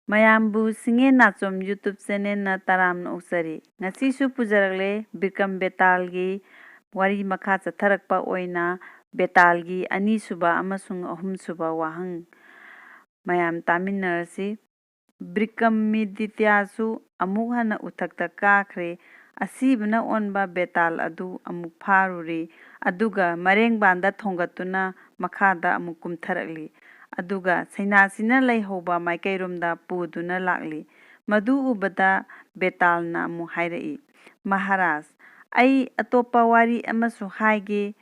ꯃꯌꯥꯝꯕꯨ ꯁꯤꯡꯉꯦ ꯅꯥꯆꯣꯝ ꯌꯨꯇꯨꯕ ꯆꯦꯅꯦꯜꯅ ꯇꯔꯥꯝꯅ ꯑꯣꯛꯆꯔꯤ꯫ ꯉꯁꯤꯁꯨ ꯄꯨꯖꯔꯛꯂꯦ ꯕꯤꯀ꯭ꯔꯝ ꯕꯦꯇꯥꯜꯒꯤ ꯋꯥꯔꯤ ꯃꯈꯥ ꯆꯠꯊꯔꯛꯄ ꯑꯣꯏꯅ ꯕꯦꯇꯥꯜꯒꯤ ꯑꯅꯤꯁꯨꯕ ꯑꯃꯁꯨꯡ ꯑꯍꯨꯝꯁꯨꯕ ꯋꯥꯍꯪ ꯃꯌꯥꯝ ꯇꯥꯃꯤꯟꯅꯔꯁꯤ꯫ ꯕꯤꯀ꯭ꯔꯃꯥꯗꯤꯇ꯭ꯌꯁꯨ ꯑꯃꯨꯛ ꯍꯟꯅ ꯎꯊꯛꯇ ꯀꯥꯈ꯭ꯔꯦ꯫ ꯑꯁꯤꯕꯅ ꯑꯣꯟꯕ ꯕꯦꯇꯥꯜ ꯑꯗꯨ ꯑꯃꯨꯛ ꯐꯥꯔꯨꯔꯤ, ꯑꯗꯨꯒ ꯃꯔꯦꯡꯕꯥꯟꯗ ꯊꯣꯡꯒꯠꯇꯨꯅ ꯃꯈꯥꯗ ꯑꯃꯨꯛ ꯀꯨꯝꯊꯔꯛꯂꯤ, ꯑꯗꯨꯒ ꯁꯩꯅꯥꯁꯤꯅ ꯂꯩꯍꯧꯕ ꯃꯥꯏꯀꯩꯔꯣꯝꯗ ꯄꯨꯗꯨꯅ ꯂꯥꯛꯂꯤ꯫ ꯃꯗꯨ ꯎꯕꯗ ꯕꯦꯇꯥꯜꯅ ꯑꯃꯨꯛ ꯍꯥꯏꯔꯛꯏ, "ꯃꯍꯥꯔꯥꯖ, ꯑꯩ ꯑꯇꯣꯞꯄ ꯋꯥꯔꯤ ꯑꯃꯁꯨ ꯍꯥꯏꯒꯦ꯫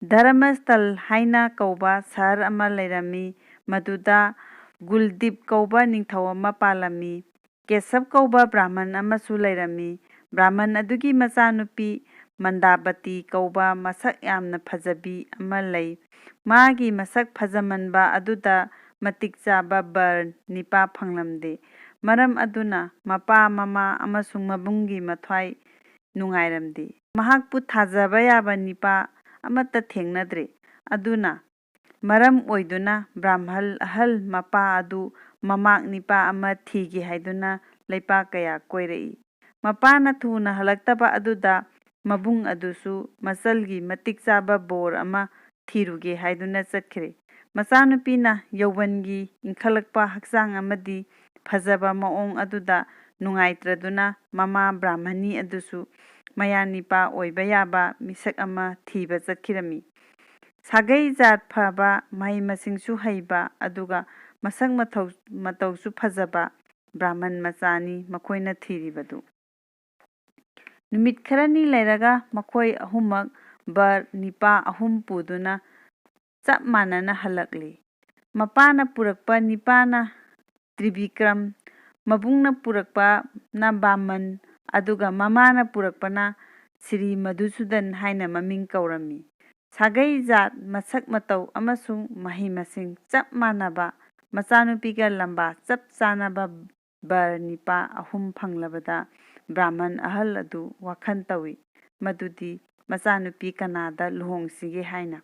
ꯙꯔꯃꯁꯊꯜ ꯍꯥꯏꯅ ꯀꯧꯕ ꯁꯍꯔ ꯑꯃ ꯂꯩꯔꯝꯃꯤ꯫ ꯃꯗꯨꯗ ꯒꯨꯜꯗꯤꯞ ꯀꯧꯕ ꯅꯤꯡꯊꯧ ꯑꯃ ꯄꯥꯜꯂꯝꯃꯤ꯫ ꯀꯦꯁꯕ ꯀꯧꯕ ꯕ꯭ꯔꯥꯍꯃꯟ ꯑꯃꯁꯨ ꯂꯩꯔꯝꯃꯤ꯫ ꯕ꯭ꯔꯥꯍꯃꯟ ꯑꯗꯨꯒꯤ ꯃꯆꯥꯅꯨꯄꯤ ꯃꯟꯗꯥꯕꯇꯤ ꯀꯧꯕ ꯃꯁꯛ ꯌꯥꯝꯅ ꯐꯖꯕꯤ ꯑꯃ ꯂꯩ꯫ ꯃꯥꯒꯤ ꯃꯁꯛ ꯐꯖꯃꯟꯕ ꯑꯗꯨꯗ ꯃꯇꯤꯛ ꯆꯥꯕ ꯕꯔ ꯅꯤꯄꯥ ꯐꯪꯂꯝꯗꯦ꯫ ꯃꯔꯝ ꯑꯗꯨꯅ ꯃꯄꯥ ꯃꯃꯥ ꯑꯃꯁꯨꯡ ꯃꯕꯨꯡꯒꯤ ꯃꯊ꯭ꯋꯥꯏ ꯅꯨꯡꯉꯥꯏꯔꯝꯗꯦ꯫ ꯃꯍꯥꯛꯄꯨ ꯊꯥꯖꯕ ꯌꯥꯕ ꯅꯤꯄꯥ ꯑꯃꯠꯇ ꯊꯦꯡꯅꯗ꯭ꯔꯦ꯫ ꯑꯗꯨꯅ ꯃꯔꯝ ꯑꯣꯏꯗꯨꯅ ꯕ꯭ꯔꯥꯍꯃꯟ ꯑꯍꯜ ꯃꯄꯥ ꯑꯗꯨ ꯃꯃꯥꯛ ꯅꯤꯄꯥ ꯑꯃ ꯊꯤꯒꯦ ꯍꯥꯏꯗꯨꯅ ꯂꯩꯄꯥꯛ ꯀꯌꯥ ꯀꯣꯏꯔꯛꯏ꯫ ꯃꯄꯥꯅ ꯊꯨꯅ ꯍꯜꯂꯛꯇꯕ ꯑꯗꯨꯗ ꯃꯕꯨꯡ ꯑꯗꯨꯁꯨ ꯃꯆꯜꯒꯤ ꯃꯇꯤꯛ ꯆꯥꯕ ꯕꯣꯔ ꯑꯃ ꯊꯤꯔꯨꯒꯦ ꯍꯥꯏꯗꯨꯅ ꯆꯠꯈ꯭ꯔꯦ꯫ ꯃꯆꯥꯅꯨꯄꯤꯅ ꯌꯧꯕꯟꯒꯤ ꯏꯟꯈꯠꯂꯛꯄ ꯍꯛꯆꯥꯡ ꯑꯃꯗꯤ ꯐꯖꯕ ꯃꯑꯣꯡ ꯑꯗꯨꯗ ꯅꯨꯡꯉꯥꯏꯇ꯭ꯔꯗꯨꯅ ꯃꯃꯥ ꯕ꯭ꯔꯥꯍꯃꯅꯤ ꯑꯗꯨꯁꯨ ꯃꯌꯥꯅꯤꯄꯥ ꯑꯣꯏꯕ ꯌꯥꯕ ꯃꯤꯁꯛ ꯑꯃ ꯊꯤꯕ ꯆꯠꯈꯤꯔꯝꯃꯤ꯫ ꯁꯥꯒꯩ ꯖꯥꯠ ꯐꯕ, ꯃꯍꯩ ꯃꯁꯤꯡꯁꯨ ꯍꯩꯕ, ꯑꯗꯨꯒ ꯃꯁꯛ ꯃꯇꯧꯁꯨ ꯐꯖꯕ ꯕ꯭ꯔꯥꯍꯃꯟ ꯃꯆꯥꯅꯤ ꯃꯈꯣꯏꯅ ꯊꯤꯔꯤꯕꯗꯨ꯫ ꯅꯨꯃꯤꯠ ꯈꯔꯅꯤ ꯂꯩꯔꯒ ꯃꯈꯣꯏ ꯑꯍꯨꯝꯃꯛ ꯕꯔ ꯅꯤꯄꯥ ꯑꯍꯨꯝ ꯄꯨꯗꯨꯅ ꯆꯞ ꯃꯥꯟꯅꯅ ꯍꯜꯂꯛꯂꯤ꯫ ꯃꯄꯥꯅ ꯄꯨꯔꯛꯄ ꯅꯤꯄꯥꯅ ꯇ꯭ꯔꯤꯕꯤꯀ꯭ꯔꯝ, ꯃꯕꯨꯡꯅ ꯄꯨꯔꯛꯄꯅ ꯕꯥꯃꯟ, ꯑꯗꯨꯒ ꯃꯃꯥꯅ ꯄꯨꯔꯛꯄꯅ ꯁ꯭ꯔꯤ ꯃꯙꯨꯁꯨꯗꯟ ꯍꯥꯏꯅ ꯃꯃꯤꯡ ꯀꯧꯔꯝꯃꯤ꯫ ꯁꯥꯒꯩ ꯖꯥꯠ, ꯃꯁꯛ ꯃꯇꯧ ꯑꯃꯁꯨꯡ ꯃꯍꯩ ꯃꯁꯤꯡ ꯆꯞ ꯃꯥꯟꯅꯕ ꯃꯆꯥꯅꯨꯄꯤꯒ ꯂꯝꯕꯥ ꯆꯞ ꯆꯥꯅꯕ ꯕꯔ ꯅꯤꯄꯥ ꯑꯍꯨꯝ ꯐꯪꯂꯕꯗ ꯕ꯭ꯔꯥꯍꯃꯟ ꯑꯍꯜ ꯑꯗꯨ ꯋꯥꯈꯜ ꯇꯧꯏ ꯃꯗꯨꯗꯤ ꯃꯆꯥꯅꯨꯄꯤ ꯀꯅꯥꯗ ꯂꯨꯍꯣꯡꯁꯤꯒꯦ ꯍꯥꯏꯅ꯫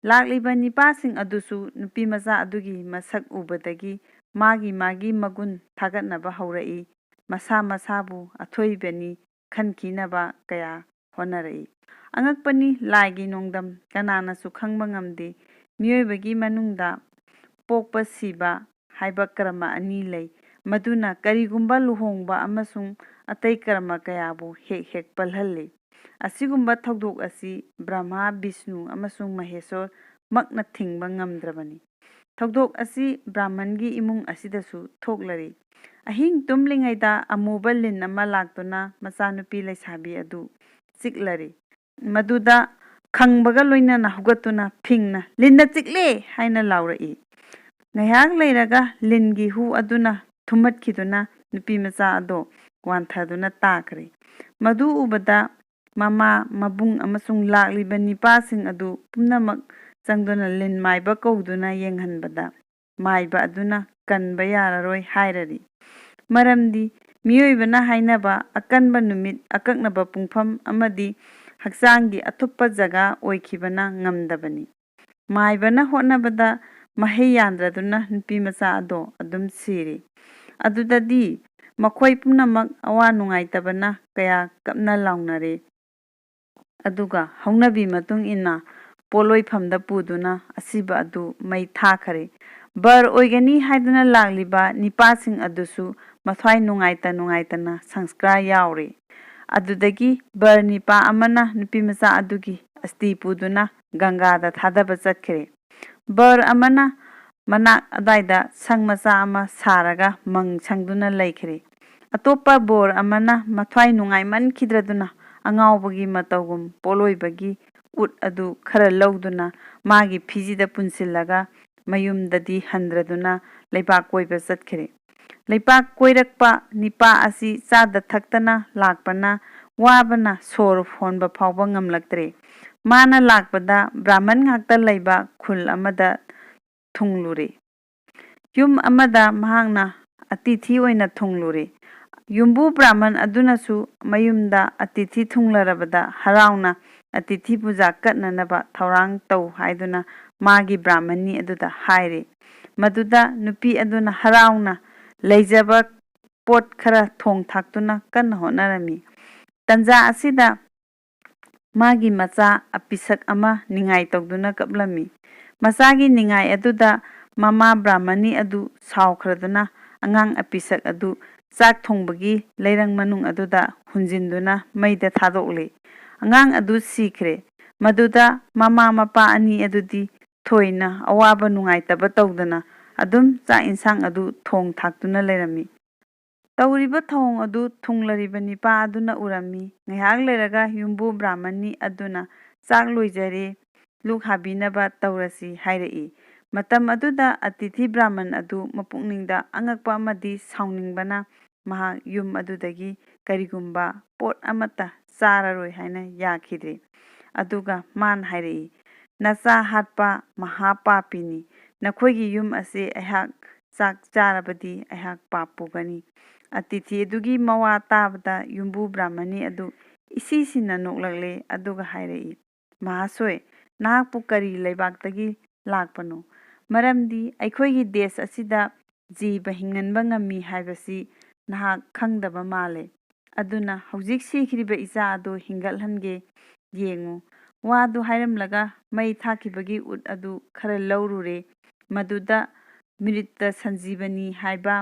ꯂꯥꯛꯂꯤꯕ ꯅꯤꯄꯥꯁꯤꯡ ꯑꯗꯨꯁꯨ ꯅꯨꯄꯤꯃꯆꯥ ꯑꯗꯨꯒꯤ ꯃꯁꯛ ꯎꯕꯗꯒꯤ ꯃꯥꯒꯤ ꯃꯒꯨꯟ ꯊꯥꯒꯠꯅꯕ ꯍꯧꯔꯛꯏ꯫ ꯃꯁꯥ ꯃꯁꯥꯕꯨ ꯑꯊꯣꯏꯕꯅꯤ ꯈꯟꯈꯤꯅꯕ ꯀꯌꯥ ꯍꯣꯠꯅꯔꯛꯏ꯫ ꯑꯉꯛꯄꯅꯤ, ꯂꯥꯏꯒꯤ ꯅꯣꯡꯗꯝ ꯀꯅꯥꯅꯁꯨ ꯈꯪꯕ ꯉꯝꯗꯦ꯫ ꯃꯤꯑꯣꯏꯕꯒꯤ ꯃꯅꯨꯡꯗ ꯄꯣꯛꯄ ꯁꯤꯕ ꯍꯥꯏꯕ ꯀꯔꯃ ꯑꯅꯤ ꯂꯩ, ꯃꯗꯨꯅ ꯀꯔꯤꯒꯨꯝꯕ ꯂꯨꯍꯣꯡꯕ ꯑꯃꯁꯨꯡ ꯑꯇꯩ ꯀꯔꯃ ꯀꯌꯥꯕꯨ ꯍꯦꯛ ꯍꯦꯛ ꯄꯜꯍꯜꯂꯤ꯫ ꯑꯁꯤꯒꯨꯝꯕ ꯊꯧꯗꯣꯛ ꯑꯁꯤ ꯕ꯭ꯔꯍ꯭ꯃꯥ, ꯕꯤꯁꯅꯨ ꯑꯃꯁꯨꯡ ꯃꯍꯦꯁ꯭ꯋꯔ ꯃꯛꯅ ꯊꯤꯡꯕ ꯉꯝꯗ꯭ꯔꯕꯅꯤ꯫ ꯊꯧꯗꯣꯛ ꯑꯁꯤ ꯕ꯭ꯔꯥꯍꯃꯟꯒꯤ ꯏꯃꯨꯡ ꯑꯁꯤꯗꯁꯨ ꯊꯣꯛꯂꯔꯤ꯫ ꯑꯍꯤꯡ ꯇꯨꯝꯂꯤꯉꯩꯗ ꯑꯃꯨꯕ ꯂꯤꯟ ꯑꯃ ꯂꯥꯛꯇꯨꯅ ꯃꯆꯥꯅꯨꯄꯤ ꯂꯩꯁꯥꯕꯤ ꯑꯗꯨ ꯆꯤꯛꯂꯔꯤ꯫ ꯃꯗꯨꯗ ꯈꯪꯕꯒ ꯂꯣꯏꯅꯅ ꯍꯧꯒꯠꯇꯨꯅ ꯐꯤꯡꯅ "ꯂꯤꯟꯅ ꯆꯤꯛꯂꯦ" ꯍꯥꯏꯅ ꯂꯥꯎꯔꯛꯏ꯫ ꯉꯥꯏꯍꯥꯛ ꯂꯩꯔꯒ ꯂꯤꯟꯒꯤ ꯍꯨ ꯑꯗꯨꯅ ꯊꯨꯝꯍꯠꯈꯤꯗꯨꯅ ꯅꯨꯄꯤꯃꯆꯥ ꯑꯗꯣ ꯋꯥꯟꯊꯗꯨꯅ ꯇꯥꯈ꯭ꯔꯦ꯫ ꯃꯗꯨ ꯎꯕꯗ ꯃꯃꯥ, ꯃꯕꯨꯡ ꯑꯃꯁꯨꯡ ꯂꯥꯛꯂꯤꯕ ꯅꯤꯄꯥꯁꯤꯡ ꯑꯗꯨ ꯄꯨꯝꯅꯃꯛ ꯆꯪꯗꯨꯅ ꯂꯤꯟ ꯃꯥꯏꯕ ꯀꯧꯗꯨꯅ ꯌꯦꯡꯍꯟꯕꯗ ꯃꯥꯏꯕ ꯑꯗꯨꯅ ꯀꯟꯕ ꯌꯥꯔꯔꯣꯏ ꯍꯥꯏꯔꯔꯤ꯫ ꯃꯔꯝꯗꯤ ꯃꯤꯑꯣꯏꯕꯅ ꯍꯥꯏꯅꯕ ꯑꯀꯟꯕ ꯅꯨꯃꯤꯠ, ꯑꯀꯛꯅꯕ ꯄꯨꯡꯐꯝ ꯑꯃꯗꯤ ꯍꯛꯆꯥꯡꯒꯤ ꯑꯊꯨꯞꯄ ꯖꯒꯥ ꯑꯣꯏꯈꯤꯕꯅ ꯉꯝꯗꯕꯅꯤ꯫ ꯃꯥꯏꯕꯅ ꯍꯣꯠꯅꯕꯗ ꯃꯍꯩ ꯌꯥꯟꯗ꯭ꯔꯗꯨꯅ ꯅꯨꯄꯤꯃꯆꯥ ꯑꯗꯣ ꯑꯗꯨꯝ ꯁꯤꯔꯤ꯫ ꯑꯗꯨꯗꯗꯤ ꯃꯈꯣꯏ ꯄꯨꯝꯅꯃꯛ ꯑꯋꯥ ꯅꯨꯡꯉꯥꯏꯇꯕꯅ ꯀꯌꯥ ꯀꯞꯅ ꯂꯥꯎꯅꯔꯦ꯫ ꯑꯗꯨꯒ ꯍꯧꯅꯕꯤ ꯃꯇꯨꯡ ꯏꯟꯅ ꯄꯣꯠꯂꯣꯏꯐꯝꯗ ꯄꯨꯗꯨꯅ ꯑꯁꯤꯕ ꯑꯗꯨ ꯃꯩ ꯊꯥꯈꯔꯦ꯫ ꯕꯔ ꯑꯣꯏꯒꯅꯤ ꯍꯥꯏꯗꯨꯅ ꯂꯥꯛꯂꯤꯕ ꯅꯤꯄꯥꯁꯤꯡ ꯑꯗꯨꯁꯨ ꯃꯊ꯭ꯋꯥꯏ ꯅꯨꯡꯉꯥꯏꯇꯅ ꯁꯪꯁꯀ꯭ꯔꯥ ꯌꯥꯎꯔꯦ꯫ ꯑꯗꯨꯗꯒꯤ ꯕꯔ ꯅꯤꯄꯥ ꯑꯃꯅ ꯅꯨꯄꯤꯃꯆꯥ ꯑꯗꯨꯒꯤ ꯑꯁꯇꯤ ꯄꯨꯗꯨꯅ ꯒꯪꯒꯥꯗ ꯊꯥꯗꯕ ꯆꯠꯈ꯭ꯔꯦ꯫ ꯕꯔ ꯑꯃꯅ ꯃꯅꯥꯛ ꯑꯗꯥꯏꯗ ꯁꯪ ꯃꯆꯥ ꯑꯃ ꯁꯥꯔꯒ ꯃꯪ ꯁꯪꯗꯨꯅ ꯂꯩꯈ꯭ꯔꯦ꯫ ꯑꯇꯣꯞꯄ ꯕꯣꯔ ꯑꯃꯅ ꯃꯊ꯭ꯋꯥꯏ ꯅꯨꯡꯉꯥꯏꯃꯟꯈꯤꯗ꯭ꯔꯗꯨꯅ ꯑꯉꯥꯎꯕꯒꯤ ꯃꯇꯧꯒꯨꯝ ꯄꯣꯠꯂꯣꯏꯕꯒꯤ ꯎꯠ ꯑꯗꯨ ꯈꯔ ꯂꯧꯗꯨꯅ ꯃꯥꯒꯤ ꯐꯤꯖꯤꯗ ꯄꯨꯟꯁꯤꯜꯂꯒ ꯃꯌꯨꯝꯗꯗꯤ ꯍꯟꯗ꯭ꯔꯗꯨꯅ ꯂꯩꯄꯥꯛ ꯀꯣꯏꯕ ꯆꯠꯈ꯭ꯔꯦ꯫ ꯂꯩꯄꯥꯛ ꯀꯣꯏꯔꯛꯄ ꯅꯤꯄꯥ ꯑꯁꯤ ꯆꯥꯗ ꯊꯛꯇꯅ ꯂꯥꯛꯄꯅ ꯋꯥꯕꯅ ꯁꯣꯔ ꯍꯣꯟꯕ ꯐꯥꯎꯕ ꯉꯝꯂꯛꯇ꯭ꯔꯦ꯫ ꯃꯥꯅ ꯂꯥꯛꯄꯗ ꯕ꯭ꯔꯥꯍꯃꯟ ꯉꯥꯛꯇ ꯂꯩꯕ ꯈꯨꯜ ꯑꯃꯗ ꯊꯨꯡꯂꯨꯔꯦ꯫ ꯌꯨꯝ ꯑꯃꯗ ꯃꯍꯥꯛꯅ ꯑꯇꯤꯊꯤ ꯑꯣꯏꯅ ꯊꯨꯡꯂꯨꯔꯦ꯫ ꯌꯨꯝꯕꯨ ꯕ꯭ꯔꯥꯍꯃꯟ ꯑꯗꯨꯅꯁꯨ ꯃꯌꯨꯝꯗ ꯑꯇꯤꯊꯤ ꯊꯨꯡꯂꯔꯕꯗ ꯍꯔꯥꯎꯅ ꯑꯇꯤꯊꯤ ꯄꯨꯖꯥ ꯀꯠꯅꯅꯕ ꯊꯧꯔꯥꯡ ꯇꯧ ꯍꯥꯏꯗꯨꯅ ꯃꯥꯒꯤ ꯕ꯭ꯔꯥꯍꯃꯅꯤ ꯑꯗꯨꯗ ꯍꯥꯏꯔꯦ꯫ ꯃꯗꯨꯗ ꯅꯨꯄꯤ ꯑꯗꯨꯅ ꯍꯔꯥꯎꯅ ꯂꯩꯖꯕ ꯄꯣꯠ ꯈꯔ ꯊꯣꯡ ꯊꯥꯛꯇꯨꯅ ꯀꯟꯅ ꯍꯣꯠꯅꯔꯝꯃꯤ꯫ ꯇꯟꯖꯥ ꯑꯁꯤꯗ ꯃꯥꯒꯤ ꯃꯆꯥ ꯑꯄꯤꯁꯛ ꯑꯃ ꯅꯤꯡꯉꯥꯏ ꯇꯧꯗꯨꯅ ꯀꯞꯂꯝꯃꯤ꯫ ꯃꯆꯥꯒꯤ ꯅꯤꯡꯉꯥꯏ ꯑꯗꯨꯗ ꯃꯃꯥ ꯕ꯭ꯔꯥꯍꯃꯅꯤ ꯑꯗꯨ ꯁꯥꯎꯈ꯭ꯔꯗꯨꯅ ꯑꯉꯥꯡ ꯑꯄꯤꯁꯛ ꯑꯗꯨ ꯆꯥꯛ ꯊꯣꯡꯕꯒꯤ ꯂꯩꯔꯪ ꯃꯅꯨꯡ ꯑꯗꯨꯗ ꯍꯨꯟꯖꯤꯟꯗꯨꯅ ꯃꯩꯗ ꯊꯥꯗꯣꯛꯂꯤ꯫ ꯑꯉꯥꯡ ꯑꯗꯨ ꯁꯤꯈ꯭ꯔꯦ꯫ ꯃꯗꯨꯗ ꯃꯃꯥ ꯃꯄꯥ ꯑꯅꯤ ꯑꯗꯨꯗꯤ ꯊꯣꯏꯅ ꯑꯋꯥꯕ ꯅꯨꯡꯉꯥꯏꯇꯕ ꯇꯧꯗꯅ ꯑꯗꯨꯝ ꯆꯥꯛ ꯏꯟꯁꯥꯡ ꯑꯗꯨ ꯊꯣꯡ ꯊꯥꯛꯇꯨꯅ ꯂꯩꯔꯝꯃꯤ꯫ ꯇꯧꯔꯤꯕ ꯊꯧꯑꯣꯡ ꯑꯗꯨ ꯊꯨꯡꯂꯔꯤꯕ ꯅꯤꯄꯥ ꯑꯗꯨꯅ ꯎꯔꯝꯃꯤ꯫ ꯉꯥꯏꯍꯥꯛ ꯂꯩꯔꯒ ꯌꯨꯝꯕꯨ ꯕ꯭ꯔꯥꯍꯃꯅꯤ ꯑꯗꯨꯅ ꯆꯥꯛ ꯂꯣꯏꯖꯔꯦ, ꯂꯨꯛ ꯍꯥꯕꯤꯅꯕ ꯇꯧꯔꯁꯤ ꯍꯥꯏꯔꯛꯏ꯫ ꯃꯇꯝ ꯑꯗꯨꯗ ꯑꯇꯤꯊꯤ ꯕ꯭ꯔꯥꯍꯃꯟ ꯑꯗꯨ ꯃꯄꯨꯛꯅꯤꯡꯗ ꯑꯉꯛꯄ ꯑꯃꯗꯤ ꯁꯥꯎꯅꯤꯡꯕꯅ ꯃꯍꯥꯛ ꯌꯨꯝ ꯑꯗꯨꯗꯒꯤ ꯀꯔꯤꯒꯨꯝꯕ ꯄꯣꯠ ꯑꯃꯠꯇ ꯆꯥꯔꯔꯣꯏ ꯍꯥꯏꯅ ꯌꯥꯈꯤꯗ꯭ꯔꯦ꯫ ꯑꯗꯨꯒ ꯃꯥꯅ ꯍꯥꯏꯔꯛꯏ, "ꯅꯆꯥ ꯍꯥꯠꯄ ꯃꯍꯥꯄꯥꯄꯤꯅꯤ꯫ ꯅꯈꯣꯏꯒꯤ ꯌꯨꯝ ꯑꯁꯤ ꯑꯩꯍꯥꯛ ꯆꯥꯛ ꯆꯥꯔꯕꯗꯤ ꯑꯩꯍꯥꯛ ꯄꯥꯞ ꯄꯨꯒꯅꯤ"꯫ ꯑꯇꯤꯊꯤ ꯑꯗꯨꯒꯤ ꯃꯋꯥ ꯇꯥꯕꯗ ꯌꯨꯝꯕꯨ ꯕ꯭ꯔꯥꯍꯃꯅꯤ ꯑꯗꯨ ꯏꯁꯤꯁꯤꯟꯅ ꯅꯣꯛꯂꯛꯂꯦ ꯑꯗꯨꯒ ꯍꯥꯏꯔꯛꯏ, "ꯃꯍꯥꯁꯣꯏ, ꯅꯍꯥꯛꯄꯨ ꯀꯔꯤ ꯂꯩꯕꯥꯛꯇꯒꯤ ꯂꯥꯛꯄꯅꯣ? ꯃꯔꯝꯗꯤ ꯑꯩꯈꯣꯏꯒꯤ ꯗꯦꯁ ꯑꯁꯤꯗ ꯖꯤꯕ ꯍꯤꯡꯍꯟꯕ ꯉꯝꯃꯤ ꯍꯥꯏꯕꯁꯤ ꯅꯍꯥꯛ ꯈꯪꯗꯕ ꯃꯥꯜꯂꯦ꯫ ꯑꯗꯨꯅ ꯍꯧꯖꯤꯛ ꯁꯤꯈ꯭ꯔꯤꯕ ꯏꯆꯥ ꯑꯗꯨ ꯍꯤꯡꯒꯠꯍꯟꯒꯦ ꯌꯦꯡꯉꯨ"꯫ ꯋꯥꯗꯨ ꯍꯥꯏꯔꯝꯂꯒ ꯃꯩ ꯊꯥꯈꯤꯕꯒꯤ ꯎꯠ ꯑꯗꯨ ꯈꯔ ꯂꯧꯔꯨꯔꯦ꯫ ꯃꯗꯨꯗ ꯃ꯭ꯔꯤꯇ ꯁꯟꯖꯤꯕꯅꯤ ꯍꯥꯏꯕ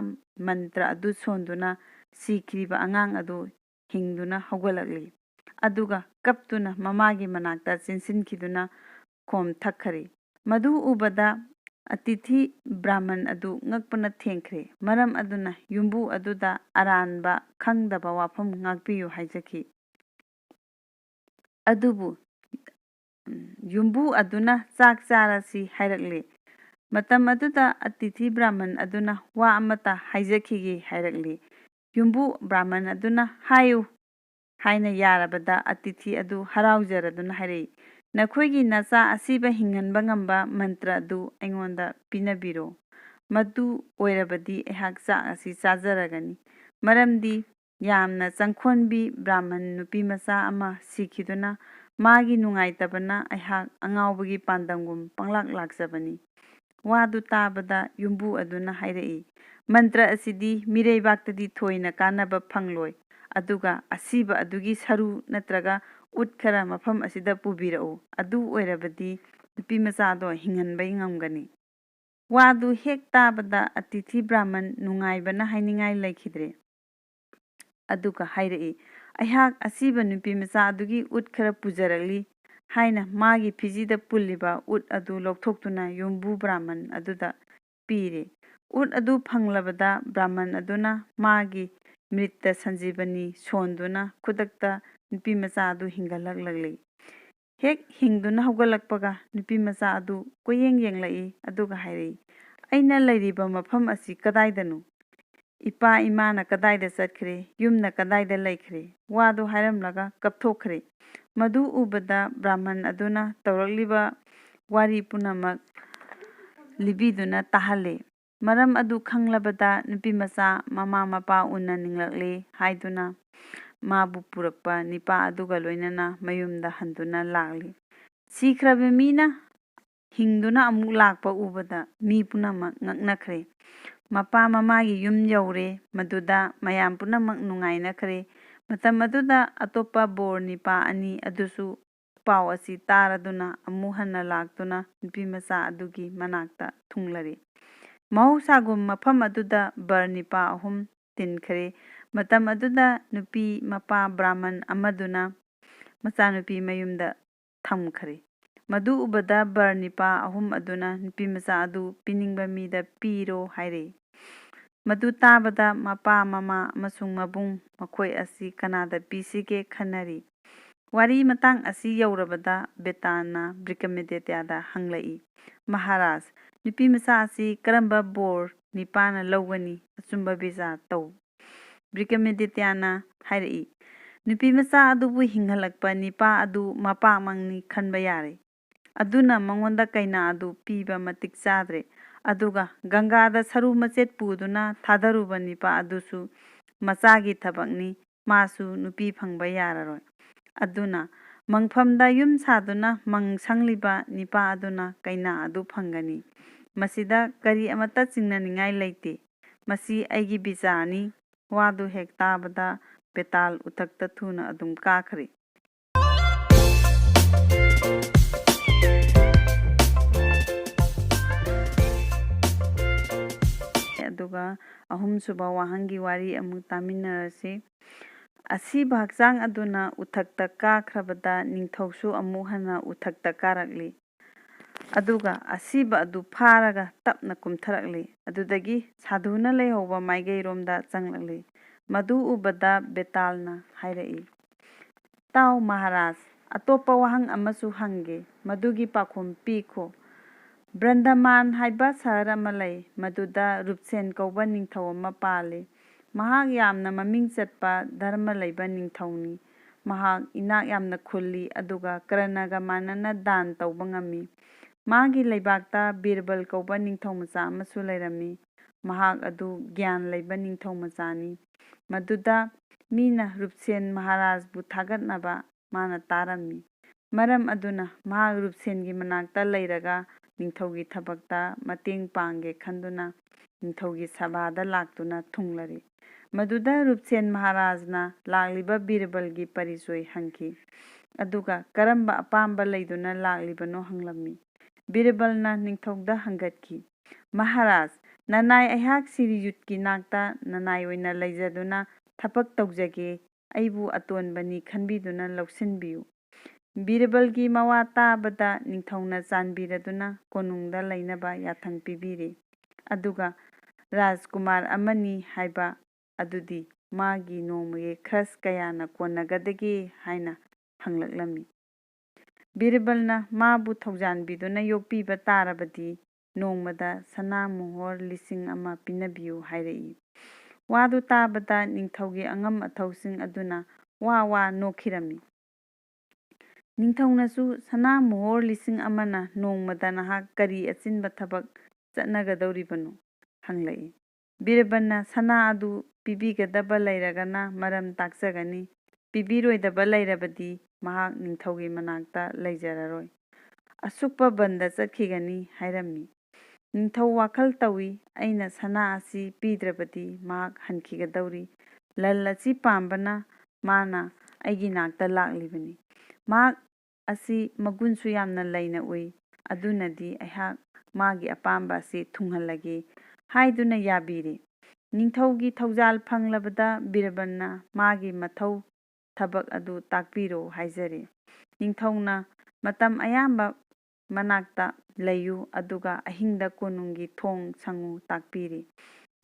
ꯃꯟꯇ꯭ꯔ ꯑꯗꯨ ꯁꯣꯟꯗꯨꯅ ꯁꯤꯈ꯭ꯔꯤꯕ ꯑꯉꯥꯡ ꯑꯗꯨ ꯍꯤꯡꯗꯨꯅ ꯍꯧꯒꯠꯂꯛꯂꯤ꯫ ꯑꯗꯨꯒ ꯀꯞꯇꯨꯅ ꯃꯃꯥꯒꯤ ꯃꯅꯥꯛꯇ ꯆꯦꯟꯁꯤꯟꯈꯤꯗꯨꯅ ꯈꯣꯝ ꯊꯛꯈꯔꯦ꯫ ꯃꯗꯨ ꯎꯕꯗ ꯑꯇꯤꯊꯤ ꯕ꯭ꯔꯥꯍꯃꯟ ꯑꯗꯨ ꯉꯛꯄꯅ ꯊꯦꯡꯈ꯭ꯔꯦ꯫ ꯃꯔꯝ ꯑꯗꯨꯅ ꯌꯨꯝꯕꯨ ꯑꯗꯨꯗ ꯑꯔꯥꯟꯕ ꯈꯪꯗꯕ ꯋꯥꯐꯝ ꯉꯥꯛꯄꯤꯌꯨ ꯍꯥꯏꯖꯈꯤ꯫ ꯑꯗꯨꯕꯨ ꯌꯨꯝꯕꯨ ꯑꯗꯨꯅ ꯆꯥꯛ ꯆꯥꯔꯁꯤ ꯍꯥꯏꯔꯛꯂꯦ꯫ ꯃꯇꯝ ꯑꯗꯨꯗ ꯑꯇꯤꯊꯤ ꯕ꯭ꯔꯥꯍꯃꯟ ꯑꯗꯨꯅ ꯋꯥ ꯑꯃꯠꯇ ꯍꯥꯏꯖꯈꯤꯒꯦ ꯍꯥꯏꯔꯛꯂꯤ꯫ ꯌꯨꯝꯕꯨ ꯕ꯭ꯔꯥꯍꯃꯟ ꯑꯗꯨꯅ "ꯍꯥꯏꯌꯨ" ꯍꯥꯏꯅ ꯌꯥꯔꯕꯗ ꯑꯇꯤꯊꯤ ꯑꯗꯨ ꯍꯔꯥꯎꯖꯔꯗꯨꯅ ꯍꯥꯏꯔꯛꯏ, "ꯅꯈꯣꯏꯒꯤ ꯅꯆꯥ ꯑꯁꯤꯕ ꯍꯤꯡꯍꯟꯕ ꯉꯝꯕ ꯃꯟꯇ꯭ꯔ ꯑꯗꯨ ꯑꯩꯉꯣꯟꯗ ꯄꯤꯅꯕꯤꯔꯣ꯫ ꯃꯗꯨ ꯑꯣꯏꯔꯕꯗꯤ ꯑꯩꯍꯥꯛ ꯆꯥꯛ ꯑꯁꯤ ꯆꯥꯖꯔꯒꯅꯤ꯫ ꯃꯔꯝꯗꯤ ꯌꯥꯝꯅ ꯆꯪꯈꯣꯟꯕꯤ ꯕ꯭ꯔꯥꯍꯃꯟ ꯅꯨꯄꯤꯃꯆꯥ ꯑꯃ ꯁꯤꯈꯤꯗꯨꯅ ꯃꯥꯒꯤ ꯅꯨꯡꯉꯥꯏꯇꯕꯅ ꯑꯩꯍꯥꯛ ꯑꯉꯥꯎꯕꯒꯤ ꯄꯥꯟꯗꯝꯒꯨꯝ ꯄꯪꯂꯥꯛ ꯂꯥꯛꯆꯕꯅꯤ"꯫ ꯋꯥꯗꯨ ꯇꯥꯕꯗ ꯌꯨꯝꯕꯨ ꯑꯗꯨꯅ ꯍꯥꯏꯔꯛꯏ, "ꯃꯟꯇ꯭ꯔ ꯑꯁꯤꯗꯤ ꯃꯤꯔꯩꯕꯥꯛꯇꯗꯤ ꯊꯣꯏꯅ ꯀꯥꯟꯅꯕ ꯐꯪꯂꯣꯏ꯫ ꯑꯗꯨꯒ ꯑꯁꯤꯕ ꯑꯗꯨꯒꯤ ꯁꯔꯨ ꯅꯠꯇ꯭ꯔꯒ ꯎꯠ ꯈꯔ ꯃꯐꯝ ꯑꯁꯤꯗ ꯄꯨꯕꯤꯔꯛꯎ꯫ ꯑꯗꯨ ꯑꯣꯏꯔꯕꯗꯤ ꯅꯨꯄꯤꯃꯆꯥꯗꯣ ꯍꯤꯡꯍꯟꯕ ꯉꯝꯒꯅꯤ"꯫ ꯋꯥꯗꯨ ꯍꯦꯛ ꯇꯥꯕꯗ ꯑꯇꯤꯊꯤ ꯕ꯭ꯔꯥꯍꯃꯟ ꯅꯨꯡꯉꯥꯏꯕꯅ ꯍꯥꯏꯅꯤꯡꯉꯥꯏ ꯂꯩꯈꯤꯗ꯭ꯔꯦ꯫ ꯑꯗꯨꯒ ꯍꯥꯏꯔꯛꯏ, "ꯑꯩꯍꯥꯛ ꯑꯁꯤꯕ ꯅꯨꯄꯤꯃꯆꯥ ꯑꯗꯨꯒꯤ ꯎꯠꯈꯔ ꯄꯨꯖꯔꯛꯂꯤ" ꯍꯥꯏꯅ ꯃꯥꯒꯤ ꯐꯤꯖꯤꯗ ꯄꯨꯜꯂꯤꯕ ꯎꯠ ꯑꯗꯨ ꯂꯧꯊꯣꯛꯇꯨꯅ ꯌꯨꯝꯕꯨ ꯕ꯭ꯔꯥꯍꯃꯟ ꯑꯗꯨꯗ ꯄꯤꯔꯦ꯫ ꯎꯠ ꯑꯗꯨ ꯐꯪꯂꯕꯗ ꯕ꯭ꯔꯥꯍꯃꯟ ꯑꯗꯨꯅ ꯃꯥꯒꯤ ꯃ꯭ꯔꯤꯇ ꯁꯟꯖꯤꯕꯅꯤ ꯁꯣꯟꯗꯨꯅ ꯈꯨꯗꯛꯇ ꯅꯨꯄꯤꯃꯆꯥ ꯑꯗꯨ ꯍꯤꯡꯒꯠꯍꯜꯂꯛꯂꯤ꯫ ꯍꯦꯛ ꯍꯤꯡꯗꯨꯅ ꯍꯧꯒꯠꯂꯛꯄꯒ ꯅꯨꯄꯤꯃꯆꯥ ꯑꯗꯨ ꯀꯣꯏꯌꯦꯡ ꯌꯦꯡꯂꯛꯏ ꯑꯗꯨꯒ ꯍꯥꯏꯔꯛꯏ, "ꯑꯩꯅ ꯂꯩꯔꯤꯕ ꯃꯐꯝ ꯑꯁꯤ ꯀꯗꯥꯏꯗꯅꯣ? ꯏꯄꯥ ꯏꯃꯥꯅ ꯀꯗꯥꯏꯗ ꯆꯠꯈ꯭ꯔꯦ? ꯌꯨꯝꯅ ꯀꯗꯥꯏꯗ ꯂꯩꯈ꯭ꯔꯦ"꯫ ꯋꯥꯗꯨ ꯍꯥꯏꯔꯝꯂꯒ ꯀꯞꯊꯣꯛꯈ꯭ꯔꯦ꯫ ꯃꯗꯨ ꯎꯕꯗ ꯕ꯭ꯔꯥꯍꯃꯟ ꯑꯗꯨꯅ ꯇꯧꯔꯛꯂꯤꯕ ꯋꯥꯔꯤ ꯄꯨꯝꯅꯃꯛ ꯂꯤꯕꯤꯗꯨꯅ ꯇꯥꯍꯜꯂꯦ꯫ ꯃꯔꯝ ꯑꯗꯨ ꯈꯪꯂꯕꯗ ꯅꯨꯄꯤꯃꯆꯥ ꯃꯃꯥ ꯃꯄꯥ ꯎꯅ ꯅꯤꯡꯂꯛꯂꯦ ꯍꯥꯏꯗꯨꯅ ꯃꯥꯕꯨ ꯄꯨꯔꯛꯄ ꯅꯤꯄꯥ ꯑꯗꯨꯒ ꯂꯣꯏꯅꯅ ꯃꯌꯨꯝꯗ ꯍꯟꯗꯨꯅ ꯂꯥꯛꯂꯤ꯫ ꯁꯤꯈ꯭ꯔꯕ ꯃꯤꯅ ꯍꯤꯡꯗꯨꯅ ꯑꯃꯨꯛ ꯂꯥꯛꯄ ꯎꯕꯗ ꯃꯤ ꯄꯨꯝꯅꯃꯛ ꯉꯛꯅꯈ꯭ꯔꯦ꯫ ꯃꯄꯥ ꯃꯃꯥꯒꯤ ꯌꯨꯝ ꯌꯧꯔꯦ꯫ ꯃꯗꯨꯗ ꯃꯌꯥꯝ ꯄꯨꯝꯅꯃꯛ ꯅꯨꯡꯉꯥꯏꯅꯈ꯭ꯔꯦ꯫ ꯃꯇꯝ ꯑꯗꯨꯗ ꯑꯇꯣꯞꯄ ꯕꯣꯔ ꯅꯤꯄꯥ ꯑꯅꯤ ꯑꯗꯨꯁꯨ ꯄꯥꯎ ꯑꯁꯤ ꯇꯥꯔꯗꯨꯅ ꯑꯃꯨꯛ ꯍꯟꯅ ꯂꯥꯛꯇꯨꯅ ꯅꯨꯄꯤꯃꯆꯥ ꯑꯗꯨꯒꯤ ꯃꯅꯥꯛꯇ ꯊꯨꯡꯂꯔꯦ꯫ ꯃꯍꯧꯁꯥꯒꯨꯝ ꯃꯐꯝ ꯑꯗꯨꯗ ꯕꯔ ꯅꯤꯄꯥ ꯑꯍꯨꯝ ꯇꯤꯟꯈ꯭ꯔꯦ꯫ ꯃꯇꯝ ꯑꯗꯨꯗ ꯅꯨꯄꯤ ꯃꯄꯥ ꯕ꯭ꯔꯥꯍꯃꯟ ꯑꯃꯗꯨꯅ ꯃꯆꯥꯅꯨꯄꯤ ꯃꯌꯨꯝꯗ ꯊꯝꯈ꯭ꯔꯦ꯫ ꯃꯗꯨ ꯎꯕꯗ ꯕꯔ ꯅꯤꯄꯥ ꯑꯍꯨꯝ ꯑꯗꯨꯅ ꯅꯨꯄꯤꯃꯆꯥ ꯑꯗꯨ ꯄꯤꯅꯤꯡꯕ ꯃꯤꯗ ꯄꯤꯔꯣ ꯍꯥꯏꯔꯛꯏ꯫ ꯃꯗꯨ ꯇꯥꯕꯗ ꯃꯄꯥ ꯃꯃꯥ ꯑꯃꯁꯨꯡ ꯃꯕꯨꯡ ꯃꯈꯣꯏ ꯑꯁꯤ ꯀꯅꯥꯗ ꯄꯤꯁꯤꯒꯦ ꯈꯟꯅꯔꯤ꯫ ꯋꯥꯔꯤ ꯃꯇꯥꯡ ꯑꯁꯤ ꯌꯧꯔꯕꯗ ꯕꯦꯇꯥꯅ ꯕ꯭ꯔꯤꯀꯃꯦꯗꯤꯇꯥꯗ ꯍꯪꯂꯛꯏ, "ꯃꯍꯥꯔꯥꯖ, ꯅꯨꯄꯤꯃꯆꯥ ꯑꯁꯤ ꯀꯔꯝꯕ ꯕꯣꯔ ꯅꯤꯄꯥꯅ ꯂꯧꯒꯅꯤ? ꯑꯆꯨꯝꯕ ꯕꯤꯆꯥꯔ ꯇꯧ"꯫ ꯕ꯭ꯔꯤꯀꯃꯦꯗꯤꯇꯥꯅ ꯍꯥꯏꯔꯛꯏ, "ꯅꯨꯄꯤꯃꯆꯥ ꯑꯗꯨꯕꯨ ꯍꯤꯡꯍꯜꯂꯛꯄ ꯅꯤꯄꯥ ꯑꯗꯨ ꯃꯄꯥꯃꯛꯅꯤ ꯈꯟꯕ ꯌꯥꯔꯦ꯫ ꯑꯗꯨꯅ ꯃꯉꯣꯟꯗ ꯀꯩꯅꯥ ꯑꯗꯨ ꯄꯤꯕ ꯃꯇꯤꯛ ꯆꯥꯗ꯭ꯔꯦ꯫ ꯑꯗꯨꯒ ꯒꯪꯒꯥꯗ ꯁꯔꯨ ꯃꯆꯦꯠ ꯄꯨꯗꯨꯅ ꯊꯥꯗꯔꯨꯕ ꯅꯤꯄꯥ ꯑꯗꯨꯁꯨ ꯃꯆꯥꯒꯤ ꯊꯕꯛꯅꯤ, ꯃꯥꯁꯨ ꯅꯨꯄꯤ ꯐꯪꯕ ꯌꯥꯔꯔꯣꯏ꯫ ꯑꯗꯨꯅ ꯃꯪꯐꯝꯗ ꯌꯨꯝ ꯁꯥꯗꯨꯅ ꯃꯪ ꯁꯪꯂꯤꯕ ꯅꯤꯄꯥ ꯑꯗꯨꯅ ꯀꯩꯅꯥ ꯑꯗꯨ ꯐꯪꯒꯅꯤ꯫ ꯃꯁꯤꯗ ꯀꯔꯤ ꯑꯃꯠꯇ ꯆꯤꯡꯅꯅꯤꯡꯉꯥꯏ ꯂꯩꯇꯦ꯫ ꯃꯁꯤ ꯑꯩꯒꯤ ꯕꯤꯆꯥꯔꯅꯤ꯫ ꯋꯥꯗꯨ ꯍꯦꯛ ꯇꯥꯕꯗ ꯕꯦꯇꯥꯜ ꯎꯊꯛꯇ ꯊꯨꯅ ꯑꯗꯨꯝ ꯀꯥꯈ꯭ꯔꯦ꯫ ꯑꯗꯨꯒ ꯑꯍꯨꯝꯁꯨꯕ ꯋꯥꯍꯪꯒꯤ ꯋꯥꯔꯤ ꯑꯃꯨꯛ ꯇꯥꯃꯤꯟꯅꯔꯁꯤ꯫ ꯑꯁꯤꯕ ꯍꯛꯆꯥꯡ ꯑꯗꯨꯅ ꯎꯊꯛꯇ ꯀꯥꯈ꯭ꯔꯕꯗ ꯅꯤꯡꯊꯧꯁꯨ ꯑꯃꯨꯛ ꯍꯟꯅ ꯎꯊꯛꯇ ꯀꯥꯔꯛꯂꯤ꯫ ꯑꯗꯨꯒ ꯑꯁꯤꯕ ꯑꯗꯨ ꯐꯥꯔꯒ ꯇꯞꯅ ꯀꯨꯝꯊꯔꯛꯂꯤ꯫ ꯑꯗꯨꯗꯒꯤ ꯁꯥꯙꯨꯅ ꯂꯩꯍꯧꯕ ꯃꯥꯏꯀꯩꯔꯣꯝꯗ ꯆꯪꯂꯛꯂꯤ꯫ ꯃꯗꯨ ꯎꯕꯗ ꯕꯦꯇꯥꯜꯅ ꯍꯥꯏꯔꯛꯏ, ꯇꯥꯎ ꯃꯍꯥꯔꯥꯖ, ꯑꯇꯣꯞꯄ ꯋꯥꯍꯪ ꯑꯃꯁꯨ ꯍꯪꯒꯦ, ꯃꯗꯨꯒꯤ ꯄꯥꯎꯈꯨꯝ ꯄꯤꯈꯣ꯫ ꯕ꯭ꯔꯟꯗꯥꯃꯥꯟ ꯍꯥꯏꯕ ꯁꯍꯔ ꯑꯃ ꯂꯩ, ꯃꯗꯨꯗ ꯔꯨꯞꯁꯦꯟ ꯀꯧꯕ ꯅꯤꯡꯊꯧ ꯑꯃ ꯄꯥꯜꯂꯤ꯫ ꯃꯍꯥꯛ ꯌꯥꯝꯅ ꯃꯃꯤꯡ ꯆꯠꯄ ꯙꯔꯃ ꯂꯩꯕ ꯅꯤꯡꯊꯧꯅꯤ꯫ ꯃꯍꯥꯛ ꯏꯅꯥꯛ ꯌꯥꯝꯅ ꯈꯨꯜꯂꯤ ꯑꯗꯨꯒ ꯀꯔꯅꯒ ꯃꯥꯟꯅꯅ ꯗꯥꯟ ꯇꯧꯕ ꯉꯝꯃꯤ꯫ ꯃꯥꯒꯤ ꯂꯩꯕꯥꯛꯇ ꯕꯤꯔꯕꯜ ꯀꯧꯕ ꯅꯤꯡꯊꯧ ꯃꯆꯥ ꯑꯃꯁꯨ ꯂꯩꯔꯝꯃꯤ꯫ ꯃꯍꯥꯛ ꯑꯗꯨ ꯒ꯭ꯌꯥꯟ ꯂꯩꯕ ꯅꯤꯡꯊꯧ ꯃꯆꯥꯅꯤ꯫ ꯃꯗꯨꯗ ꯃꯤꯅ ꯔꯨꯞꯁꯦꯟ ꯃꯍꯥꯔꯥꯖꯕꯨ ꯊꯥꯒꯠꯅꯕ ꯃꯥꯅ ꯇꯥꯔꯝꯃꯤ꯫ ꯃꯔꯝ ꯑꯗꯨꯅ ꯃꯍꯥꯛ ꯔꯨꯞꯁꯦꯟꯒꯤ ꯃꯅꯥꯛꯇ ꯂꯩꯔꯒ ꯅꯤꯡꯊꯧꯒꯤ ꯊꯕꯛꯇ ꯃꯇꯦꯡ ꯄꯥꯡꯒꯦ ꯈꯟꯗꯨꯅ ꯅꯤꯡꯊꯧꯒꯤ ꯁꯚꯥꯗ ꯂꯥꯛꯇꯨꯅ ꯊꯨꯡꯂꯔꯤ꯫ ꯃꯗꯨꯗ ꯔꯨꯞꯁꯦꯟ ꯃꯍꯥꯔꯥꯖꯅ ꯂꯥꯛꯂꯤꯕ ꯕꯤꯔꯕꯜꯒꯤ ꯄꯔꯤꯆꯣꯏ ꯍꯪꯈꯤ, ꯑꯗꯨꯒ ꯀꯔꯝꯕ ꯑꯄꯥꯝꯕ ꯂꯩꯗꯨꯅ ꯂꯥꯛꯂꯤꯕꯅꯣ ꯍꯪꯂꯝꯃꯤ꯫ ꯕꯤꯔꯕꯜꯅ ꯅꯤꯡꯊꯧꯗ ꯍꯪꯒꯠꯈꯤ, ꯃꯍꯥꯔꯥꯖ, ꯅꯅꯥꯏ ꯑꯩꯍꯥꯛ ꯁꯤꯔꯤꯌꯨꯠꯀꯤ ꯅꯥꯛꯇ ꯅꯅꯥꯏ ꯑꯣꯏꯅ ꯂꯩꯖꯗꯨꯅ ꯊꯕꯛ ꯇꯧꯖꯒꯦ, ꯑꯩꯕꯨ ꯑꯇꯣꯟꯕꯅꯤ ꯈꯟꯕꯤꯗꯨꯅ ꯂꯧꯁꯤꯟꯕꯤꯌꯨ꯫ ꯕꯤꯔꯕꯜꯒꯤ ꯃꯋꯥ ꯇꯥꯕꯗ ꯅꯤꯡꯊꯧꯅ ꯆꯥꯟꯕꯤꯔꯗꯨꯅ ꯀꯣꯅꯨꯡꯗ ꯂꯩꯅꯕ ꯌꯥꯊꯪ ꯄꯤꯕꯤꯔꯦ꯫ ꯑꯗꯨꯒ ꯔꯥꯖꯀꯨꯃꯥꯔ ꯑꯃꯅꯤ ꯍꯥꯏꯕ ꯑꯗꯨꯗꯤ ꯃꯥꯒꯤ ꯅꯣꯡꯃꯒꯤ ꯈ꯭ꯔꯁ ꯀꯌꯥꯅ ꯀꯣꯟꯅꯒꯗꯒꯦ ꯍꯥꯏꯅ ꯍꯪꯂꯛꯂꯝꯃꯤ꯫ ꯕꯤꯔꯕꯜꯅ ꯃꯥꯕꯨ ꯊꯧꯖꯥꯟꯕꯤꯗꯨꯅ ꯌꯣꯛꯄꯤꯕ ꯇꯥꯔꯕꯗꯤ ꯅꯣꯡꯃꯗ ꯁꯅꯥ ꯃꯣꯍꯣꯔ 1,000 ꯄꯤꯅꯕꯤꯌꯨ ꯍꯥꯏꯔꯛꯏ꯫ ꯋꯥꯗꯨ ꯇꯥꯕꯗ ꯅꯤꯡꯊꯧꯒꯤ ꯑꯉꯝ ꯑꯊꯧꯁꯤꯡ ꯑꯗꯨꯅ ꯋꯥ ꯋꯥ ꯅꯣꯛꯈꯤꯔꯝꯃꯤ꯫ ꯅꯤꯡꯊꯧꯅꯁꯨ ꯁꯅꯥ ꯃꯣꯍꯣꯔ 1,000ꯅ ꯅꯣꯡꯃꯗ ꯅꯍꯥꯛ ꯀꯔꯤ ꯑꯆꯤꯟꯕ ꯊꯕꯛ ꯆꯠꯅꯒꯗꯧꯔꯤꯕꯅꯣ ꯍꯪꯂꯛꯏ꯫ ꯕꯤꯔꯕꯜꯅ ꯁꯅꯥ ꯑꯗꯨ ꯄꯤꯕꯤꯒꯗꯕ ꯂꯩꯔꯒꯅ ꯃꯔꯝ ꯇꯥꯛꯆꯒꯅꯤ, ꯄꯤꯕꯤꯔꯣꯏꯗꯕ ꯂꯩꯔꯕꯗꯤ ꯃꯍꯥꯛ ꯅꯤꯡꯊꯧꯒꯤ ꯃꯅꯥꯛꯇ ꯂꯩꯖꯔꯔꯣꯏ, ꯑꯁꯨꯛꯄ ꯕꯟꯗ ꯆꯠꯈꯤꯒꯅꯤ ꯍꯥꯏꯔꯝꯃꯤ꯫ ꯅꯤꯡꯊꯧ ꯋꯥꯈꯜ ꯇꯧꯏ, ꯑꯩꯅ ꯁꯅꯥ ꯑꯁꯤ ꯄꯤꯗ꯭ꯔꯕꯗꯤ ꯃꯍꯥꯛ ꯍꯟꯈꯤꯒꯗꯧꯔꯤ꯫ ꯂꯟ ꯑꯁꯤ ꯄꯥꯝꯕꯅ ꯃꯥꯅ ꯑꯩꯒꯤ ꯅꯥꯛꯇ ꯂꯥꯛꯂꯤꯕꯅꯤ꯫ ꯃꯍꯥꯛ ꯑꯁꯤ ꯃꯒꯨꯟꯁꯨ ꯌꯥꯝꯅ ꯂꯩꯅ ꯎꯏ, ꯑꯗꯨꯅꯗꯤ ꯑꯩꯍꯥꯛ ꯃꯥꯒꯤ ꯑꯄꯥꯝꯕ ꯑꯁꯤ ꯊꯨꯡꯍꯜꯂꯒꯦ ꯍꯥꯏꯗꯨꯅ ꯌꯥꯕꯤꯔꯦ꯫ ꯅꯤꯡꯊꯧꯒꯤ ꯊꯧꯖꯥꯜ ꯐꯪꯂꯕꯗ ꯕꯤꯔꯕꯜꯅ ꯃꯥꯒꯤ ꯃꯊꯧ ꯊꯕꯛ ꯑꯗꯨ ꯇꯥꯛꯄꯤꯔꯣ ꯍꯥꯏꯖꯔꯦ꯫ ꯅꯤꯡꯊꯧꯅ ꯃꯇꯝ ꯑꯌꯥꯝꯕ ꯃꯅꯥꯛꯇ ꯂꯩꯌꯨ ꯑꯗꯨꯒ ꯑꯍꯤꯡꯗ ꯀꯣꯅꯨꯡꯒꯤ ꯊꯣꯡ ꯁꯪꯉꯨ ꯇꯥꯛꯄꯤꯔꯦ꯫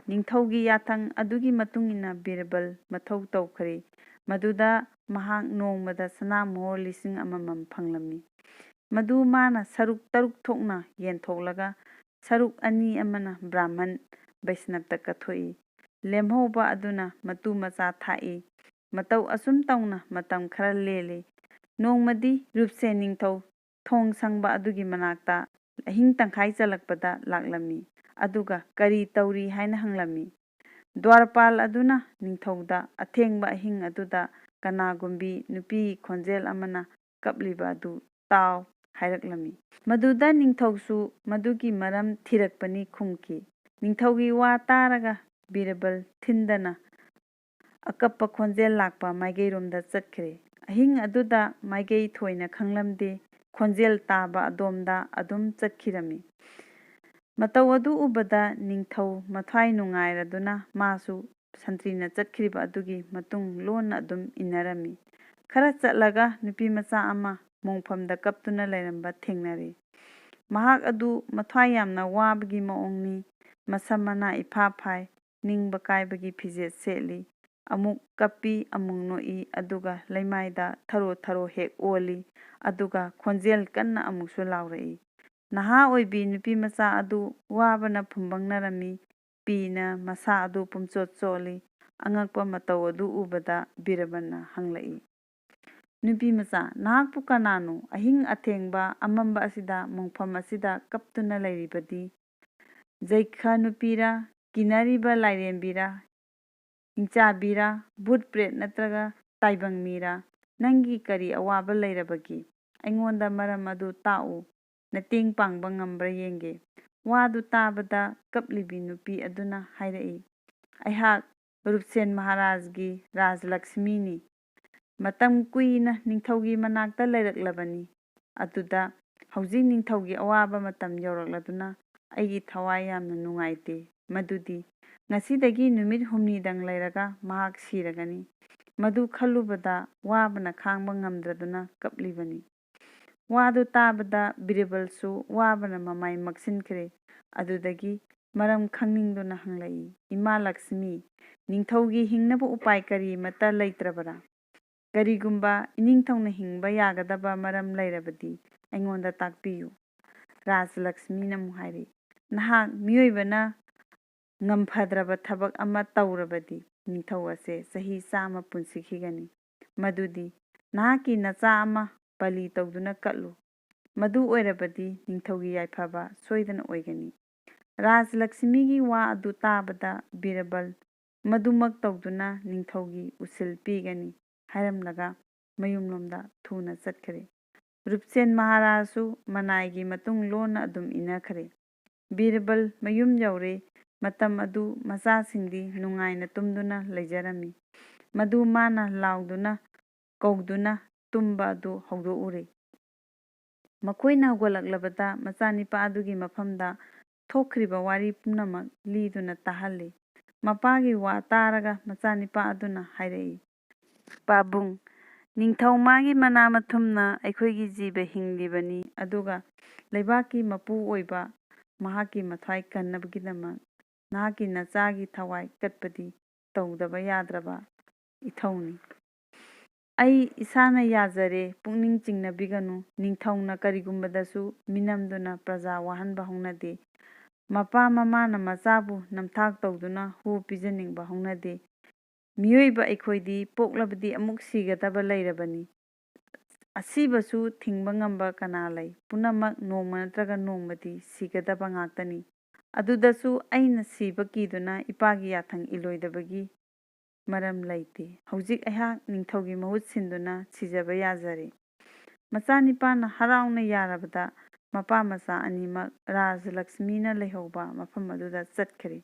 ꯅꯤꯡꯊꯧꯒꯤ ꯌꯥꯊꯪ ꯑꯗꯨꯒꯤ ꯃꯇꯨꯡꯏꯟꯅ ꯕꯤꯔꯕꯜ ꯃꯊꯧ ꯇꯧꯈ꯭ꯔꯦ꯫ ꯃꯗꯨꯗ ꯃꯍꯥꯛ ꯅꯣꯡꯃꯗ ꯁꯅꯥ ꯃꯣꯍꯣꯔ 1,000 ꯐꯪꯂꯝꯃꯤ꯫ ꯃꯗꯨ ꯃꯥꯅ ꯁꯔꯨꯛ 6 ꯊꯣꯛꯅ ꯌꯦꯟꯊꯣꯛꯂꯒ ꯁꯔꯨꯛ 2 ꯑꯃꯅ ꯕ꯭ꯔꯥꯍ꯭ꯃꯟ ꯕꯩꯁꯅꯕꯇ ꯀꯠꯊꯣꯛꯏ꯫ ꯂꯦꯝꯍꯧꯕ ꯑꯗꯨꯅ ꯃꯇꯨ ꯃꯆꯥ ꯊꯥꯛꯏ꯫ ꯃꯇꯧ ꯑꯁꯨꯝ ꯇꯧꯅ ꯃꯇꯝ ꯈꯔ ꯂꯦꯜꯂꯤ꯫ ꯅꯣꯡꯃꯗꯤ ꯔꯨꯞꯁꯦꯟ ꯅꯤꯡꯊꯧ ꯊꯣꯡ ꯁꯪꯕ ꯑꯗꯨꯒꯤ ꯃꯅꯥꯛꯇ ꯑꯍꯤꯡ ꯇꯪꯈꯥꯏ ꯆꯜꯂꯛꯄꯗ ꯂꯥꯛꯂꯝꯃꯤ, ꯑꯗꯨꯒ ꯀꯔꯤ ꯇꯧꯔꯤ ꯍꯥꯏꯅ ꯍꯪꯂꯝꯃꯤ꯫ ꯗ꯭ꯋꯥꯔꯄꯥꯜ ꯑꯗꯨꯅ ꯅꯤꯡꯊꯧꯗ ꯑꯊꯦꯡꯕ ꯑꯍꯤꯡ ꯑꯗꯨꯗ ꯀꯅꯥꯒꯨꯝꯕꯤ ꯅꯨꯄꯤꯒꯤ ꯈꯣꯟꯖꯦꯜ ꯑꯃꯅ ꯀꯞꯂꯤꯕ ꯑꯗꯨ ꯇꯥꯎ ꯍꯥꯏꯔꯛꯂꯝꯃꯤ꯫ ꯃꯗꯨꯗ ꯅꯤꯡꯊꯧꯁꯨ ꯃꯗꯨꯒꯤ ꯃꯔꯝ ꯊꯤꯔꯛꯄꯅꯤ ꯈꯨꯝꯈꯤ꯫ ꯅꯤꯡꯊꯧꯒꯤ ꯋꯥ ꯇꯥꯔꯒ ꯕꯤꯔꯕꯜ ꯊꯤꯟꯗꯅ ꯑꯀꯞꯄ ꯈꯣꯟꯖꯦꯜ ꯂꯥꯛꯄ ꯃꯥꯏꯀꯩꯔꯣꯝꯗ ꯆꯠꯈ꯭ꯔꯦ꯫ ꯑꯍꯤꯡ ꯑꯗꯨꯗ ꯃꯥꯏꯀꯩ ꯊꯣꯏꯅ ꯈꯪꯂꯝꯗꯦ, ꯈꯣꯟꯖꯦꯜ ꯇꯥꯕ ꯑꯗꯣꯝꯗ ꯑꯗꯨꯝ ꯆꯠꯈꯤꯔꯝꯃꯤ꯫ ꯃꯇꯧ ꯑꯗꯨ ꯎꯕꯗ ꯅꯤꯡꯊꯧ ꯃꯊ꯭ꯋꯥꯏ ꯅꯨꯡꯉꯥꯏꯔꯗꯨꯅ ꯃꯥꯁꯨ ꯁꯟꯇ꯭ꯔꯤꯅ ꯆꯠꯈ꯭ꯔꯤꯕ ꯑꯗꯨꯒꯤ ꯃꯇꯨꯡ ꯂꯣꯟꯅ ꯑꯗꯨꯝ ꯏꯟꯅꯔꯝꯃꯤ꯫ ꯈꯔ ꯆꯠꯂꯒ ꯅꯨꯄꯤꯃꯆꯥ ꯑꯃ ꯃꯣꯡꯐꯝꯗ ꯀꯞꯇꯨꯅ ꯂꯩꯔꯝꯕ ꯊꯦꯡꯅꯔꯦ꯫ ꯃꯍꯥꯛ ꯑꯗꯨ ꯃꯊ꯭ꯋꯥꯏ ꯌꯥꯝꯅ ꯋꯥꯕꯒꯤ ꯃꯑꯣꯡꯅꯤ꯫ ꯃꯁꯝ ꯃꯅꯥ ꯏꯐꯥ ꯐꯥꯏ, ꯅꯤꯡꯕ ꯀꯥꯏꯕꯒꯤ ꯐꯤꯖꯦꯠ ꯁꯦꯠꯂꯤ, ꯑꯃꯨꯛ ꯀꯞꯄꯤ ꯑꯃꯨꯛ ꯅꯣꯛꯏ, ꯑꯗꯨꯒ ꯂꯩꯃꯥꯏꯗ ꯊꯔꯣ ꯊꯔꯣ ꯍꯦꯛ ꯑꯣꯜꯂꯤ, ꯑꯗꯨꯒ ꯈꯣꯟꯖꯦꯜ ꯀꯟꯅ ꯑꯃꯨꯛꯁꯨ ꯂꯥꯎꯔꯛꯏ꯫ ꯅꯍꯥ ꯑꯣꯏꯕꯤ ꯅꯨꯄꯤꯃꯆꯥ ꯑꯗꯨ ꯋꯥꯕꯅ ꯐꯨꯝꯕꯪꯅꯔꯝꯃꯤ, ꯄꯤꯅ ꯃꯁꯥ ꯑꯗꯨ ꯄꯨꯝꯆꯣꯠ ꯆꯣꯠꯂꯤ꯫ ꯑꯉꯛꯄ ꯃꯇꯧ ꯑꯗꯨ ꯎꯕꯗ ꯕꯤꯔꯕꯜꯅ ꯍꯪꯂꯛꯏ, ꯅꯨꯄꯤꯃꯆꯥ, ꯅꯍꯥꯛꯄꯨ ꯀꯅꯥꯅꯣ ꯑꯍꯤꯡ ꯑꯊꯦꯡꯕ ꯑꯃꯝꯕ ꯑꯁꯤꯗ ꯃꯣꯡꯐꯝ ꯑꯁꯤꯗ ꯀꯞꯇꯨꯅ ꯂꯩꯔꯤꯕꯗꯤ? ꯖꯩꯈ ꯅꯨꯄꯤꯔ, ꯀꯤꯅꯔꯤꯕ ꯂꯥꯏꯔꯦꯝꯕꯤꯔ, ꯍꯤꯡꯆꯥꯕꯤꯔ, ꯚꯨꯠ ꯄ꯭ꯔꯦꯠ ꯅꯠꯇ꯭ꯔꯒ ꯇꯥꯏꯕꯪ ꯃꯤꯔ? ꯅꯪꯒꯤ ꯀꯔꯤ ꯑꯋꯥꯕ ꯂꯩꯔꯕꯒꯦ? ꯑꯩꯉꯣꯟꯗ ꯃꯔꯝ ꯑꯗꯨ ꯇꯥꯛꯎ, ꯃꯇꯦꯡ ꯄꯥꯡꯕ ꯉꯝꯕ꯭ꯔꯥ ꯌꯦꯡꯒꯦ꯫ ꯋꯥꯗꯨ ꯇꯥꯕꯗ ꯀꯞꯂꯤꯕꯤ ꯅꯨꯄꯤ ꯑꯗꯨꯅ ꯍꯥꯏꯔꯛꯏ, ꯑꯩꯍꯥꯛ ꯔꯨꯞꯁꯦꯟ ꯃꯍꯥꯔꯥꯖꯒꯤ ꯔꯥꯖꯂꯛꯁꯃꯤꯅꯤ꯫ ꯃꯇꯝ ꯀꯨꯏꯅ ꯅꯤꯡꯊꯧꯒꯤ ꯃꯅꯥꯛꯇ ꯂꯩꯔꯛꯂꯕꯅꯤ꯫ ꯑꯗꯨꯗ ꯍꯧꯖꯤꯛ ꯅꯤꯡꯊꯧꯒꯤ ꯑꯋꯥꯕ ꯃꯇꯝ ꯌꯧꯔꯛꯂꯗꯨꯅ ꯑꯩꯒꯤ ꯊꯋꯥꯏ ꯌꯥꯝꯅ ꯅꯨꯡꯉꯥꯏꯇꯦ꯫ ꯃꯗꯨꯗꯤ ꯉꯁꯤꯗꯒꯤ ꯅꯨꯃꯤꯠ ꯍꯨꯝꯅꯤꯗꯪ ꯂꯩꯔꯒ ꯃꯍꯥꯛ ꯁꯤꯔꯒꯅꯤ꯫ ꯃꯗꯨ ꯈꯜꯂꯨꯕꯗ ꯋꯥꯕꯅ ꯈꯥꯡꯕ ꯉꯝꯗ꯭ꯔꯗꯨꯅ ꯀꯞꯂꯤꯕꯅꯤ꯫ ꯋꯥꯗꯨ ꯇꯥꯕꯗ ꯕꯤꯔꯕꯜꯁꯨ ꯋꯥꯕꯅ ꯃꯃꯥꯏ ꯃꯛꯁꯤꯟꯈ꯭ꯔꯦ꯫ ꯑꯗꯨꯗꯒꯤ ꯃꯔꯝ ꯈꯪꯅꯤꯡꯗꯨꯅ ꯍꯪꯂꯛꯏ, ꯏꯃꯥ ꯂꯛꯁꯃꯤ, ꯅꯤꯡꯊꯧꯒꯤ ꯍꯤꯡꯅꯕ ꯎꯄꯥꯏ ꯀꯔꯤꯃꯠꯇ ꯂꯩꯇ꯭ꯔꯕꯔꯥ? ꯀꯔꯤꯒꯨꯝꯕ ꯏꯅꯤꯡꯊꯧꯅ ꯍꯤꯡꯕ ꯌꯥꯒꯗꯕ ꯃꯔꯝ ꯂꯩꯔꯕꯗꯤ ꯑꯩꯉꯣꯟꯗ ꯇꯥꯛꯄꯤꯌꯨ꯫ ꯔꯥꯖꯂꯛꯁꯃꯤꯅ ꯑꯃꯨꯛ ꯍꯥꯏꯔꯤ, ꯅꯍꯥꯛ ꯃꯤꯑꯣꯏꯕꯅ ꯉꯝꯐꯗ꯭ꯔꯕ ꯊꯕꯛ ꯑꯃ ꯇꯧꯔꯕꯗꯤ ꯅꯤꯡꯊꯧ ꯑꯁꯦ ꯆꯍꯤ 100 ꯄꯨꯟꯁꯤꯈꯤꯒꯅꯤ꯫ ꯃꯗꯨꯗꯤ ꯅꯍꯥꯛꯀꯤ ꯅꯆꯥ ꯑꯃ ꯕꯂꯤ ꯇꯧꯗꯨꯅ ꯀꯠꯂꯨ꯫ ꯃꯗꯨ ꯑꯣꯏꯔꯕꯗꯤ ꯅꯤꯡꯊꯧꯒꯤ ꯌꯥꯏꯐꯕ ꯁꯣꯏꯗꯅ ꯑꯣꯏꯒꯅꯤ꯫ ꯔꯥꯖꯂꯛꯁꯃꯤꯒꯤ ꯋꯥ ꯑꯗꯨ ꯇꯥꯕꯗ ꯕꯤꯔꯕꯜ ꯃꯗꯨꯃꯛ ꯇꯧꯗꯨꯅ ꯅꯤꯡꯊꯧꯒꯤ ꯎꯁꯤꯜ ꯄꯤꯒꯅꯤ ꯍꯥꯏꯔꯝꯂꯒ ꯃꯌꯨꯝꯂꯣꯝꯗ ꯊꯨꯅ ꯆꯠꯈ꯭ꯔꯦ꯫ ꯔꯨꯞꯁꯦꯟ ꯃꯍꯥꯔꯥꯖꯁꯨ ꯃꯅꯥꯏꯒꯤ ꯃꯇꯨꯡ ꯂꯣꯟꯅ ꯑꯗꯨꯝ ꯏꯟꯅꯈ꯭ꯔꯦ꯫ ꯕꯤꯔꯕꯜ ꯃꯌꯨꯝ ꯌꯧꯔꯦ꯫ ꯃꯇꯝ ꯑꯗꯨ ꯃꯆꯥꯁꯤꯡꯗꯤ ꯅꯨꯡꯉꯥꯏꯅ ꯇꯨꯝꯗꯨꯅ ꯂꯩꯖꯔꯝꯃꯤ꯫ ꯃꯗꯨ ꯃꯥꯅ ꯂꯥꯎꯗꯨꯅ ꯀꯧꯗꯨꯅ ꯇꯨꯝꯕ ꯑꯗꯨ ꯍꯧꯗꯣꯛꯎꯔꯦ꯫ ꯃꯈꯣꯏꯅ ꯍꯧꯒꯠꯂꯛꯂꯕꯗ ꯃꯆꯥꯅꯤꯄꯥ ꯑꯗꯨꯒꯤ ꯃꯐꯝꯗ ꯊꯣꯛꯈ꯭ꯔꯤꯕ ꯋꯥꯔꯤ ꯄꯨꯝꯅꯃꯛ ꯂꯤꯗꯨꯅ ꯇꯥꯍꯜꯂꯤ꯫ ꯃꯄꯥꯒꯤ ꯋꯥ ꯇꯥꯔꯒ ꯃꯆꯥꯅꯤꯄꯥ ꯑꯗꯨꯅ ꯍꯥꯏꯔꯛꯏ, ꯄꯥꯕꯨꯡ, ꯅꯤꯡꯊꯧ ꯃꯥꯒꯤ ꯃꯅꯥ ꯃꯊꯨꯝꯅ ꯑꯩꯈꯣꯏꯒꯤ ꯖꯤꯕ ꯍꯤꯡꯂꯤꯕꯅꯤ, ꯑꯗꯨꯒ ꯂꯩꯕꯥꯛꯀꯤ ꯃꯄꯨ ꯑꯣꯏꯕ ꯃꯍꯥꯛꯀꯤ ꯃꯊ꯭ꯋꯥꯏ ꯀꯟꯅꯕꯒꯤꯗꯃꯛ ꯅꯍꯥꯛꯀꯤ ꯅꯆꯥꯒꯤ ꯊꯋꯥꯏ ꯀꯠꯄꯗꯤ ꯇꯧꯗꯕ ꯌꯥꯗ꯭ꯔꯕ ꯏꯊꯧꯅꯤ꯫ ꯑꯩ ꯏꯁꯥꯅ ꯌꯥꯖꯔꯦ, ꯄꯨꯛꯅꯤꯡ ꯆꯤꯡꯅꯕꯤꯒꯅꯨ꯫ ꯅꯤꯡꯊꯧꯅ ꯀꯔꯤꯒꯨꯝꯕꯗꯁꯨ ꯃꯤꯅꯝꯗꯨꯅ प्रजा ꯋꯥꯍꯟꯕ ꯍꯧꯅꯗꯦ꯫ ꯃꯄꯥ ꯃꯃꯥꯅ ꯃꯆꯥꯕꯨ ꯅꯝꯊꯥꯛ ꯇꯧꯗꯨꯅ ꯍꯨ ꯄꯤꯖꯅꯤꯡꯕ ꯍꯧꯅꯗꯦ꯫ ꯃꯤꯑꯣꯏꯕ ꯑꯩꯈꯣꯏꯗꯤ ꯄꯣꯛꯂꯕꯗꯤ ꯑꯃꯨꯛ ꯁꯤꯒꯗꯕ ꯂꯩꯔꯕꯅꯤ꯫ ꯑꯁꯤꯕꯁꯨ ꯊꯤꯡꯕ ꯉꯝꯕ ꯀꯅꯥ ꯂꯩ? ꯄꯨꯝꯅꯃꯛ ꯅꯣꯡꯃ ꯅꯠꯇ꯭ꯔꯒ ꯅꯣꯡꯃꯗꯤ ꯁꯤꯒꯗꯕ ꯉꯥꯛꯇꯅꯤ꯫ ꯑꯗꯨꯗꯁꯨ ꯑꯩꯅ ꯁꯤꯕ ꯀꯤꯗꯨꯅ ꯏꯄꯥꯒꯤ ꯌꯥꯊꯪ ꯏꯜꯂꯣꯏꯗꯕꯒꯤ ꯃꯔꯝ ꯂꯩꯇꯦ꯫ ꯍꯧꯖꯤꯛ ꯑꯩꯍꯥꯛ ꯅꯤꯡꯊꯧꯒꯤ ꯃꯍꯨꯠ ꯁꯤꯟꯗꯨꯅ ꯁꯤꯖꯕ ꯌꯥꯖꯔꯦ꯫ ꯃꯆꯥꯅꯤꯄꯥꯅ ꯍꯔꯥꯎꯅ ꯌꯥꯔꯕꯗ ꯃꯄꯥ ꯃꯆꯥ ꯑꯅꯤꯃꯛ ꯔꯥꯖꯂꯛꯁꯃꯤꯅ ꯂꯩꯍꯧꯕ ꯃꯐꯝ ꯑꯗꯨꯗ ꯆꯠꯈ꯭ꯔꯦ꯫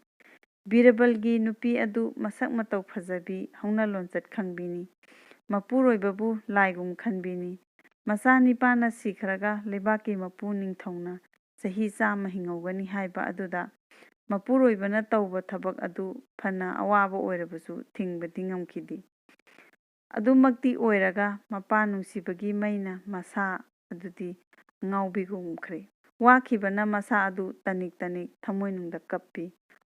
ꯕꯤꯔꯕꯜꯒꯤ ꯅꯨꯄꯤ ꯑꯗꯨ ꯃꯁꯛ ꯃꯇꯧ ꯐꯖꯕꯤ, ꯍꯧꯅ ꯂꯣꯟꯆꯠ ꯈꯪꯕꯤꯅꯤ꯫ ꯃꯄꯨꯔꯣꯏꯕꯕꯨ ꯂꯥꯏꯒꯨꯝ ꯈꯟꯕꯤꯅꯤ꯫ ꯃꯆꯥꯅꯤꯄꯥꯅ ꯁꯤꯈ꯭ꯔꯒ ꯂꯩꯕꯥꯛꯀꯤ ꯃꯄꯨ ꯅꯤꯡꯊꯧꯅ ꯆꯍꯤ 100 ꯍꯤꯡꯍꯧꯒꯅꯤ ꯍꯥꯏꯕ ꯑꯗꯨꯗ ꯃꯄꯨꯔꯣꯏꯕꯅ ꯇꯧꯕ ꯊꯕꯛ ꯑꯗꯨ ꯐꯅ ꯑꯋꯥꯕ ꯑꯣꯏꯔꯕꯁꯨ ꯊꯤꯡꯕꯗꯤ ꯉꯝꯈꯤꯗꯦ꯫ ꯑꯗꯨꯃꯛꯇꯤ ꯑꯣꯏꯔꯒ ꯃꯄꯥ ꯅꯨꯡꯁꯤꯕꯒꯤ ꯃꯩꯅ ꯃꯁꯥ ꯑꯗꯨꯗꯤ ꯑꯉꯥꯎꯕꯤꯒꯨꯝꯈ꯭ꯔꯦ꯫ ꯋꯥꯈꯤꯕꯅ ꯃꯁꯥ ꯑꯗꯨ ꯇꯅꯤꯛ ꯇꯅꯤꯛ ꯊꯃꯣꯏꯅꯨꯡꯗ ꯀꯞꯄꯤ꯫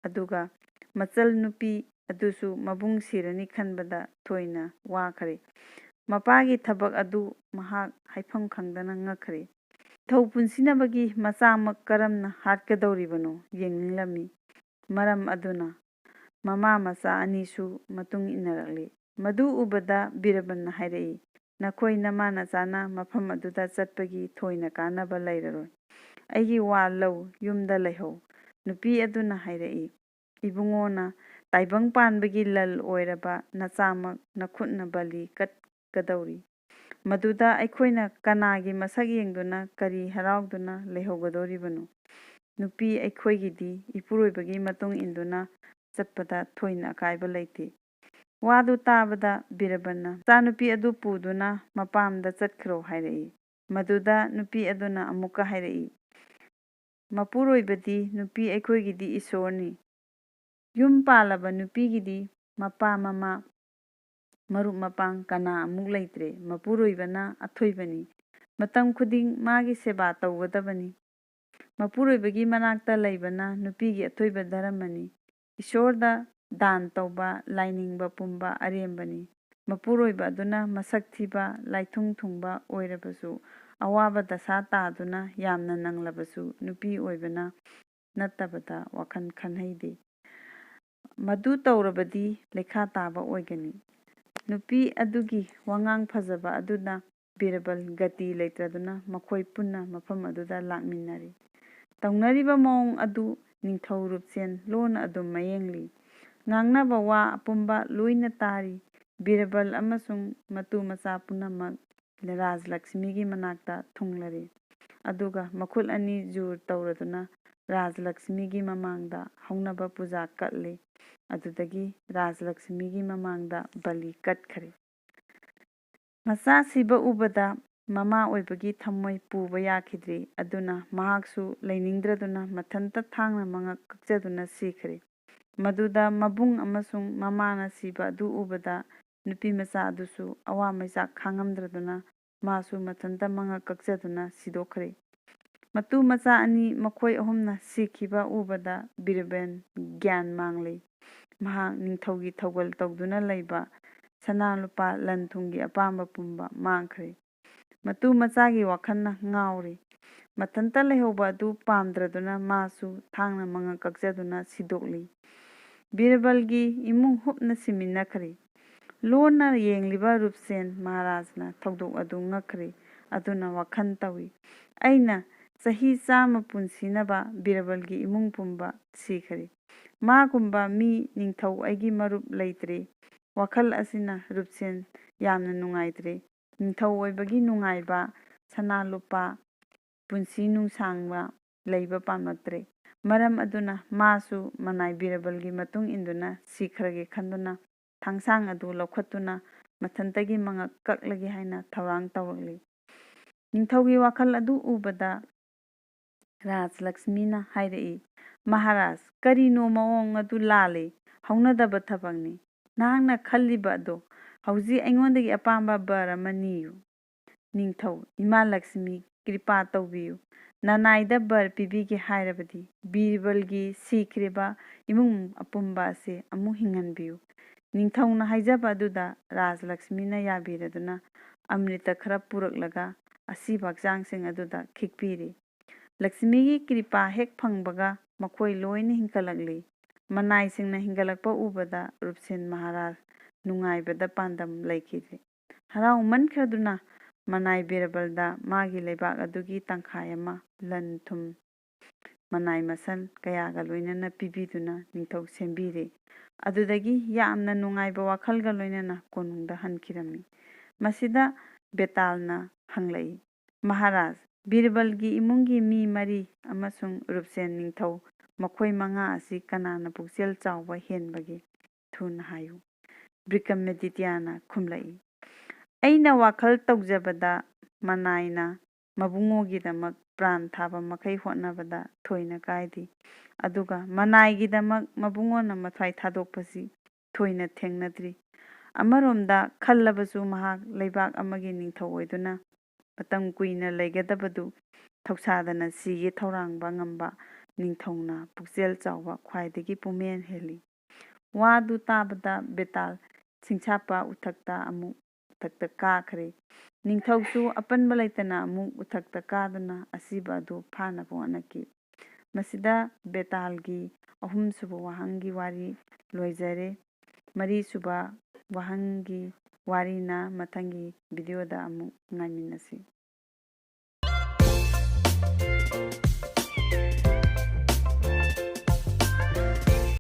ꯑꯗꯨꯒ ꯃꯆꯜ ꯅꯨꯄꯤ ꯑꯗꯨꯁꯨ ꯃꯕꯨꯡ ꯁꯤꯔꯅꯤ ꯈꯟꯕꯗ ꯊꯣꯏꯅ ꯋꯥꯈ꯭ꯔꯦ꯫ ꯃꯄꯥꯒꯤ ꯊꯕꯛ ꯑꯗꯨ ꯃꯍꯥꯛ ꯍꯥꯏꯐꯝ ꯈꯪꯗꯅ ꯉꯛꯈ꯭ꯔꯦ꯫ ꯅꯤꯡꯊꯧ ꯄꯨꯟꯁꯤꯅꯕꯒꯤ ꯃꯆꯥꯃꯛ ꯀꯔꯝꯅ ꯍꯥꯠꯀꯗꯧꯔꯤꯕꯅꯣ ꯌꯦꯡꯅꯤꯡꯂꯝꯃꯤ꯫ ꯃꯔꯝ ꯑꯗꯨꯅ ꯃꯃꯥ ꯃꯆꯥ ꯑꯅꯤꯁꯨ ꯃꯇꯨꯡ ꯏꯟꯅꯔꯛꯂꯤ꯫ ꯃꯗꯨ ꯎꯕꯗ ꯕꯤꯔꯕꯜꯅ ꯍꯥꯏꯔꯛꯏ, ꯅꯈꯣꯏ ꯅꯃꯥ ꯅꯆꯥꯅ ꯃꯐꯝ ꯑꯗꯨꯗ ꯆꯠꯄꯒꯤ ꯊꯣꯏꯅ ꯀꯥꯟꯅꯕ ꯂꯩꯔꯔꯣꯏ꯫ ꯑꯩꯒꯤ ꯋꯥ ꯂꯧ, ꯌꯨꯝꯗ ꯂꯩꯍꯧ꯫ ꯅꯨꯄꯤ ꯑꯗꯨꯅ ꯍꯥꯏꯔꯛꯏ, ꯏꯕꯨꯡꯉꯣꯅ ꯇꯥꯏꯕꯪ ꯄꯥꯟꯕꯒꯤ ꯂꯜ ꯑꯣꯏꯔꯕ ꯅꯆꯥꯃꯛ ꯅꯈꯨꯠꯅ ꯕꯂꯤ ꯀꯠꯀꯗꯧꯔꯤ꯫ ꯃꯗꯨꯗ ꯑꯩꯈꯣꯏꯅ ꯀꯅꯥꯒꯤ ꯃꯁꯛ ꯌꯦꯡꯗꯨꯅ ꯀꯔꯤ ꯍꯔꯥꯎꯗꯨꯅ ꯂꯩꯍꯧꯒꯗꯧꯔꯤꯕꯅꯣ? ꯅꯨꯄꯤ ꯑꯩꯈꯣꯏꯒꯤꯗꯤ ꯏꯄꯨꯔꯣꯏꯕꯒꯤ ꯃꯇꯨꯡ ꯏꯟꯗꯨꯅ ꯆꯠꯄꯗ ꯊꯣꯏꯅ ꯑꯀꯥꯏꯕ ꯂꯩꯇꯦ꯫ ꯋꯥꯗꯨ ꯇꯥꯕꯗ ꯕꯤꯔꯕꯜꯅ ꯃꯆꯥꯅꯨꯄꯤ ꯑꯗꯨ ꯄꯨꯗꯨꯅ ꯃꯄꯥꯝꯗ ꯆꯠꯈ꯭ꯔꯣ ꯍꯥꯏꯔꯛꯏ꯫ ꯃꯗꯨꯗ ꯅꯨꯄꯤ ꯑꯗꯨꯅ ꯑꯃꯨꯛꯀ ꯍꯥꯏꯔꯛꯏ, ꯃꯄꯨꯔꯣꯏꯕꯗꯤ ꯅꯨꯄꯤ ꯑꯩꯈꯣꯏꯒꯤꯗꯤ ꯏꯁꯣꯔꯅꯤ꯫ ꯌꯨꯝ ꯄꯥꯜꯂꯕ ꯅꯨꯄꯤꯒꯤꯗꯤ ꯃꯄꯥ ꯃꯃꯥ ꯃꯔꯨꯞ ꯃꯄꯥꯡ ꯀꯅꯥ ꯑꯃꯨꯛ ꯂꯩꯇ꯭ꯔꯦ꯫ ꯃꯄꯨꯔꯣꯏꯕꯅ ꯑꯊꯣꯏꯕꯅꯤ꯫ ꯃꯇꯝ ꯈꯨꯗꯤꯡ ꯃꯥꯒꯤ ꯁꯦꯕꯥ ꯇꯧꯒꯗꯕꯅꯤ꯫ ꯃꯄꯨꯔꯣꯏꯕꯒꯤ ꯃꯅꯥꯛꯇ ꯂꯩꯕꯅ ꯅꯨꯄꯤꯒꯤ ꯑꯊꯣꯏꯕ ꯙꯔꯃꯅꯤ꯫ ꯏꯁꯣꯔꯗ ꯗꯥꯟ ꯇꯧꯕ, ꯂꯥꯏꯅꯤꯡꯕ ꯄꯨꯝꯕ ꯑꯔꯦꯝꯕꯅꯤ꯫ ꯃꯄꯨꯔꯣꯏꯕ ꯑꯗꯨꯅ ꯃꯁꯛ ꯊꯤꯕ, ꯂꯥꯏꯊꯨꯡ ꯊꯨꯡꯕ ꯑꯣꯏꯔꯕꯁꯨ, ꯑꯋꯥꯕ ꯗꯁꯥ ꯇꯥꯗꯨꯅ ꯌꯥꯝꯅ ꯅꯪꯂꯕꯁꯨ ꯅꯨꯄꯤ ꯑꯣꯏꯕꯅ ꯅꯠꯇꯕꯗ ꯋꯥꯈꯜ ꯈꯟꯍꯩꯗꯦ꯫ ꯃꯗꯨ ꯇꯧꯔꯕꯗꯤ ꯂꯩꯈꯥ ꯇꯥꯕ ꯑꯣꯏꯒꯅꯤ꯫ ꯅꯨꯄꯤ ꯑꯗꯨꯒꯤ ꯋꯥꯉꯥꯡ ꯐꯖꯕ ꯑꯗꯨꯅ ꯕꯤꯔꯕꯜ ꯒꯇꯤ ꯂꯩꯇ꯭ꯔꯗꯨꯅ ꯃꯈꯣꯏ ꯄꯨꯟꯅ ꯃꯐꯝ ꯑꯗꯨꯗ ꯂꯥꯛꯃꯤꯟꯅꯔꯦ꯫ ꯇꯧꯅꯔꯤꯕ ꯃꯑꯣꯡ ꯑꯗꯨ ꯅꯤꯡꯊꯧ ꯔꯨꯞꯁꯦꯟ ꯂꯣꯟꯅ ꯑꯗꯨꯝ ꯃꯌꯦꯡꯂꯤ꯫ ꯉꯥꯡꯅꯕ ꯋꯥ ꯑꯄꯨꯝꯕ ꯂꯣꯏꯅ ꯇꯥꯔꯤ꯫ ꯕꯤꯔꯕꯜ ꯑꯃꯁꯨꯡ ꯃꯇꯨ ꯃꯆꯥ ꯄꯨꯝꯅꯃꯛ ꯔꯥꯖꯂꯛꯁꯃꯤꯒꯤ ꯃꯅꯥꯛꯇ ꯊꯨꯡꯂꯔꯦ꯫ ꯑꯗꯨꯒ ꯃꯈꯨꯠ ꯑꯅꯤ ꯖꯨꯔ ꯇꯧꯔꯗꯨꯅ ꯔꯥꯖꯂꯛꯁꯃꯤꯒꯤ ꯃꯃꯥꯡꯗ ꯍꯧꯅꯕ ꯄꯨꯖꯥ ꯀꯠꯂꯦ꯫ ꯑꯗꯨꯗꯒꯤ ꯔꯥꯖꯂꯛꯁꯃꯤꯒꯤ ꯃꯃꯥꯡꯗ ꯕꯂꯤ ꯀꯠꯈ꯭ꯔꯦ꯫ ꯃꯆꯥ ꯁꯤꯕ ꯎꯕꯗ ꯃꯃꯥ ꯑꯣꯏꯕꯒꯤ ꯊꯃꯣꯏ ꯄꯨꯕ ꯌꯥꯈꯤꯗ꯭ꯔꯤ, ꯑꯗꯨꯅ ꯃꯍꯥꯛꯁꯨ ꯂꯩꯅꯤꯡꯗ꯭ꯔꯗꯨꯅ ꯃꯊꯟꯇ ꯊꯥꯡꯅ ꯃꯉꯛ ꯀꯛꯆꯗꯨꯅ ꯁꯤꯈ꯭ꯔꯦ꯫ ꯃꯗꯨꯗ ꯃꯕꯨꯡ ꯑꯃꯁꯨꯡ ꯃꯃꯥꯅ ꯁꯤꯕ ꯑꯗꯨ ꯎꯕꯗ ꯅꯨꯄꯤꯃꯆꯥ ꯑꯗꯨꯁꯨ ꯑꯋꯥꯃꯩꯆꯥꯛ ꯈꯥꯡꯉꯝꯗ꯭ꯔꯗꯨꯅ ꯃꯥꯁꯨ ꯃꯊꯟꯇ ꯃꯉꯛ ꯀꯛꯆꯗꯨꯅ ꯁꯤꯗꯣꯛꯈ꯭ꯔꯦ꯫ ꯃꯇꯨ ꯃꯆꯥ ꯑꯅꯤ ꯃꯈꯣꯏ ꯑꯍꯨꯝꯅ ꯁꯤꯈꯤꯕ ꯎꯕꯗ ꯕꯤꯔꯕꯜ ꯒ꯭ꯌꯥꯟ ꯃꯥꯡꯂꯦ꯫ ꯃꯍꯥꯛ ꯅꯤꯡꯊꯧꯒꯤ ꯊꯧꯒꯜ ꯇꯧꯗꯨꯅ ꯂꯩꯕ ꯁꯅꯥ ꯂꯨꯄꯥ ꯂꯟ ꯊꯨꯝꯒꯤ ꯑꯄꯥꯝꯕ ꯄꯨꯝꯕ ꯃꯥꯡꯈ꯭ꯔꯦ꯫ ꯃꯇꯨ ꯃꯆꯥꯒꯤ ꯋꯥꯈꯜꯅ ꯉꯥꯎꯔꯦ꯫ ꯃꯊꯟꯇ ꯂꯩꯍꯧꯕ ꯑꯗꯨ ꯄꯥꯝꯗ꯭ꯔꯗꯨꯅ ꯃꯥꯁꯨ ꯊꯥꯡꯅ ꯃꯉꯛ ꯀꯛꯆꯗꯨꯅ ꯁꯤꯗꯣꯛꯂꯤ꯫ ꯕꯤꯔꯕꯜꯒꯤ ꯏꯃꯨꯡ ꯍꯨꯞꯅ ꯁꯤꯃꯤꯟꯅꯈ꯭ꯔꯦ꯫ ꯂꯣꯟꯅ ꯌꯦꯡꯂꯤꯕ ꯔꯨꯞꯁꯦꯟ ꯃꯍꯥꯔꯥꯖꯅ ꯊꯧꯗꯣꯛ ꯑꯗꯨ ꯉꯛꯈ꯭ꯔꯦ꯫ ꯑꯗꯨꯅ ꯋꯥꯈꯜ ꯇꯧꯏ, ꯑꯩꯅ ꯆꯍꯤ 100 ꯄꯨꯟꯁꯤꯅꯕ ꯕꯤꯔꯕꯜꯒꯤ ꯏꯃꯨꯡ ꯄꯨꯝꯕ ꯁꯤꯈ꯭ꯔꯦ꯫ ꯃꯥꯒꯨꯝꯕ ꯃꯤ ꯅꯤꯡꯊꯧ ꯑꯩꯒꯤ ꯃꯔꯨꯞ ꯂꯩꯇ꯭ꯔꯦ꯫ ꯋꯥꯈꯜ ꯑꯁꯤꯅ ꯔꯨꯞꯁꯦꯟ ꯌꯥꯝꯅ ꯅꯨꯡꯉꯥꯏꯇ꯭ꯔꯦ꯫ ꯅꯤꯡꯊꯧ ꯑꯣꯏꯕꯒꯤ ꯅꯨꯡꯉꯥꯏꯕ, ꯁꯅꯥ ꯂꯨꯄꯥ, ꯄꯨꯟꯁꯤ ꯅꯨꯡꯁꯥꯡꯕ ꯂꯩꯕ ꯄꯥꯝꯂꯛꯇ꯭ꯔꯦ꯫ ꯃꯔꯝ ꯑꯗꯨꯅ ꯃꯥꯁꯨ ꯃꯅꯥꯏ ꯕꯤꯔꯕꯜꯒꯤ ꯃꯇꯨꯡ ꯏꯟꯗꯨꯅ ꯁꯤꯈ꯭ꯔꯒꯦ ꯈꯟꯗꯨꯅ ꯊꯥꯡꯁꯥꯡ ꯑꯗꯨ ꯂꯧꯈꯠꯇꯨꯅ ꯃꯊꯟꯇꯒꯤ ꯃꯉꯛ ꯀꯛꯂꯒꯦ ꯍꯥꯏꯅ ꯊꯧꯔꯥꯡ ꯇꯧꯔꯛꯂꯤ꯫ ꯅꯤꯡꯊꯧꯒꯤ ꯋꯥꯈꯜ ꯑꯗꯨ ꯎꯕꯗ ꯔꯥꯖꯂꯛꯁꯃꯤꯅ ꯍꯥꯏꯔꯛꯏ, ꯃꯍꯥꯔꯥꯖ, ꯀꯔꯤꯅꯣ ꯃꯑꯣꯡ ꯑꯗꯨ ꯂꯥꯜꯂꯤ, ꯍꯧꯅꯗꯕ ꯊꯕꯛꯅꯤ꯫ ꯅꯍꯥꯛꯅ ꯈꯜꯂꯤꯕ ꯑꯗꯣ ꯍꯧꯖꯤꯛ ꯑꯩꯉꯣꯟꯗꯒꯤ ꯑꯄꯥꯝꯕ ꯕꯔ ꯑꯃ ꯅꯤꯌꯨ꯫ ꯅꯤꯡꯊꯧ, ꯏꯃꯥ ꯂꯛꯁꯃꯤ, ꯀ꯭ꯔꯤꯄꯥ ꯇꯧꯕꯤꯌꯨ, ꯅꯅꯥꯏꯗ ꯕꯔ ꯄꯤꯕꯤꯒꯦ ꯍꯥꯏꯔꯕꯗꯤ ꯕꯤꯔꯕꯜꯒꯤ ꯁꯤꯈ꯭ꯔꯤꯕ ꯏꯃꯨꯡ ꯑꯄꯨꯝꯕ ꯑꯁꯤ ꯑꯃꯨꯛ ꯍꯤꯡꯍꯟꯕꯤꯌꯨ꯫ ꯅꯤꯡꯊꯧꯅ ꯍꯥꯏꯖꯕ ꯑꯗꯨꯗ ꯔꯥꯖꯂꯛꯁꯃꯤꯅ ꯌꯥꯕꯤꯔꯗꯨꯅ ꯑꯃ꯭ꯔꯤꯇ ꯈꯔ ꯄꯨꯔꯛꯂꯒ ꯑꯁꯤꯕ ꯍꯛꯆꯥꯡꯁꯤꯡ ꯑꯗꯨꯗ ꯈꯤꯛꯄꯤꯔꯤ꯫ ꯂꯛꯁꯃꯤꯒꯤ ꯀ꯭ꯔꯤꯄꯥ ꯍꯦꯛ ꯐꯪꯕꯒ ꯃꯈꯣꯏ ꯂꯣꯏꯅ ꯍꯤꯡꯒꯠꯂꯛꯂꯤ꯫ ꯃꯅꯥꯏꯁꯤꯡꯅ ꯍꯤꯡꯒꯠꯂꯛꯄ ꯎꯕꯗ ꯔꯨꯞꯁꯦꯟ ꯃꯍꯥꯔꯥꯖ ꯅꯨꯡꯉꯥꯏꯕꯗ ꯄꯥꯟꯗꯝ ꯂꯩꯈꯤꯗ꯭ꯔꯦ꯫ ꯍꯔꯥꯎꯃꯟꯈ꯭ꯔꯗꯨꯅ ꯃꯅꯥꯏ ꯕꯤꯔꯕꯜꯗ ꯃꯥꯒꯤ ꯂꯩꯕꯥꯛ ꯑꯗꯨꯒꯤ ꯇꯪꯈꯥꯏ ꯑꯃ ꯂꯟ ꯊꯨꯝ, ꯃꯅꯥꯏ ꯃꯁꯜ ꯀꯌꯥꯒ ꯂꯣꯏꯅꯅ ꯄꯤꯕꯤꯗꯨꯅ ꯅꯤꯡꯊꯧ ꯁꯦꯝꯕꯤꯔꯦ꯫ ꯑꯗꯨꯗꯒꯤ ꯌꯥꯝꯅ ꯅꯨꯡꯉꯥꯏꯕ ꯋꯥꯈꯜꯒ ꯂꯣꯏꯅꯅ ꯀꯣꯅꯨꯡꯗ ꯍꯟꯈꯤꯔꯝꯃꯤ꯫ ꯃꯁꯤꯗ ꯕꯦꯇꯥꯜꯅ ꯍꯪꯂꯛꯏ, ꯃꯍꯥꯔꯥꯖ, ꯕꯤꯔꯕꯜꯒꯤ ꯏꯃꯨꯡꯒꯤ ꯃꯤ 4 ꯑꯃꯁꯨꯡ ꯔꯨꯞꯁꯦꯟ ꯅꯤꯡꯊꯧ ꯃꯈꯣꯏ 5 ꯑꯁꯤ ꯀꯅꯥꯅ ꯄꯨꯛꯆꯦꯜ ꯆꯥꯎꯕ ꯍꯦꯟꯕꯒꯦ? ꯊꯨꯅ ꯍꯥꯏꯌꯨ꯫ ꯕ꯭ꯔꯤꯀꯃꯦꯗꯤꯇ꯭ꯌꯅ ꯈꯨꯝꯂꯛꯏ, ꯑꯩꯅ ꯋꯥꯈꯜ ꯇꯧꯖꯕꯗ ꯃꯅꯥꯏꯅ ꯃꯕꯨꯡꯉꯣꯒꯤꯗꯃꯛ ꯄ꯭ꯔꯥꯟ ꯊꯥꯕ ꯃꯈꯩ ꯍꯣꯠꯅꯕꯗ ꯊꯣꯏꯅ ꯀꯥꯏꯗꯦ, ꯑꯗꯨꯒ ꯃꯅꯥꯏꯒꯤꯗꯃꯛ ꯃꯕꯨꯡꯉꯣꯅ ꯃꯊ꯭ꯋꯥꯏ ꯊꯥꯗꯣꯛꯄꯁꯤ ꯊꯣꯏꯅ ꯊꯦꯡꯅꯗ꯭ꯔꯤ꯫ ꯑꯃꯔꯣꯝꯗ ꯈꯜꯂꯕꯁꯨ ꯃꯍꯥꯛ ꯂꯩꯕꯥꯛ ꯑꯃꯒꯤ ꯅꯤꯡꯊꯧ ꯑꯣꯏꯗꯨꯅ ꯃꯇꯝ ꯀꯨꯏꯅ ꯂꯩꯒꯗꯕꯗꯨ ꯊꯧꯁꯥꯗꯅ ꯁꯤꯒꯦ ꯊꯧꯔꯥꯡꯕ ꯉꯝꯕ ꯅꯤꯡꯊꯧꯅ ꯄꯨꯛꯆꯦꯜ ꯆꯥꯎꯕ ꯈ꯭ꯋꯥꯏꯗꯒꯤ ꯄꯨꯝꯍꯦꯟ ꯍꯦꯜꯂꯤ꯫ ꯋꯥꯗꯨ ꯇꯥꯕꯗ ꯕꯦꯇꯥꯜ ꯆꯤꯡꯁꯥꯞꯄ ꯎꯊꯛꯇ ꯑꯃꯨꯛ ꯎꯊꯛꯇ ꯀꯥꯈ꯭ꯔꯦ꯫ ꯅꯤꯡꯊꯧꯁꯨ ꯑꯄꯟꯕ ꯂꯩꯇꯅ ꯑꯃꯨꯛ ꯎꯊꯛꯇ ꯀꯥꯗꯨꯅ ꯑꯁꯤꯕ ꯑꯗꯨ ꯐꯥꯅꯕ ꯍꯣꯠꯅꯈꯤ꯫ ꯃꯁꯤꯗ ꯕꯦꯇꯥꯜꯒꯤ 3ꯁꯨꯕ ꯋꯥꯍꯪꯒꯤ ꯋꯥꯔꯤ ꯂꯣꯏꯖꯔꯦ꯫ 4ꯁꯨꯕ ꯋꯥꯍꯪꯒꯤ ꯋꯥꯔꯤꯅ ꯃꯊꯪꯒꯤ ꯚꯤꯗꯤꯑꯣꯗ ꯑꯃꯨꯛ ꯉꯥꯏꯃꯤꯟꯅꯁꯤ꯫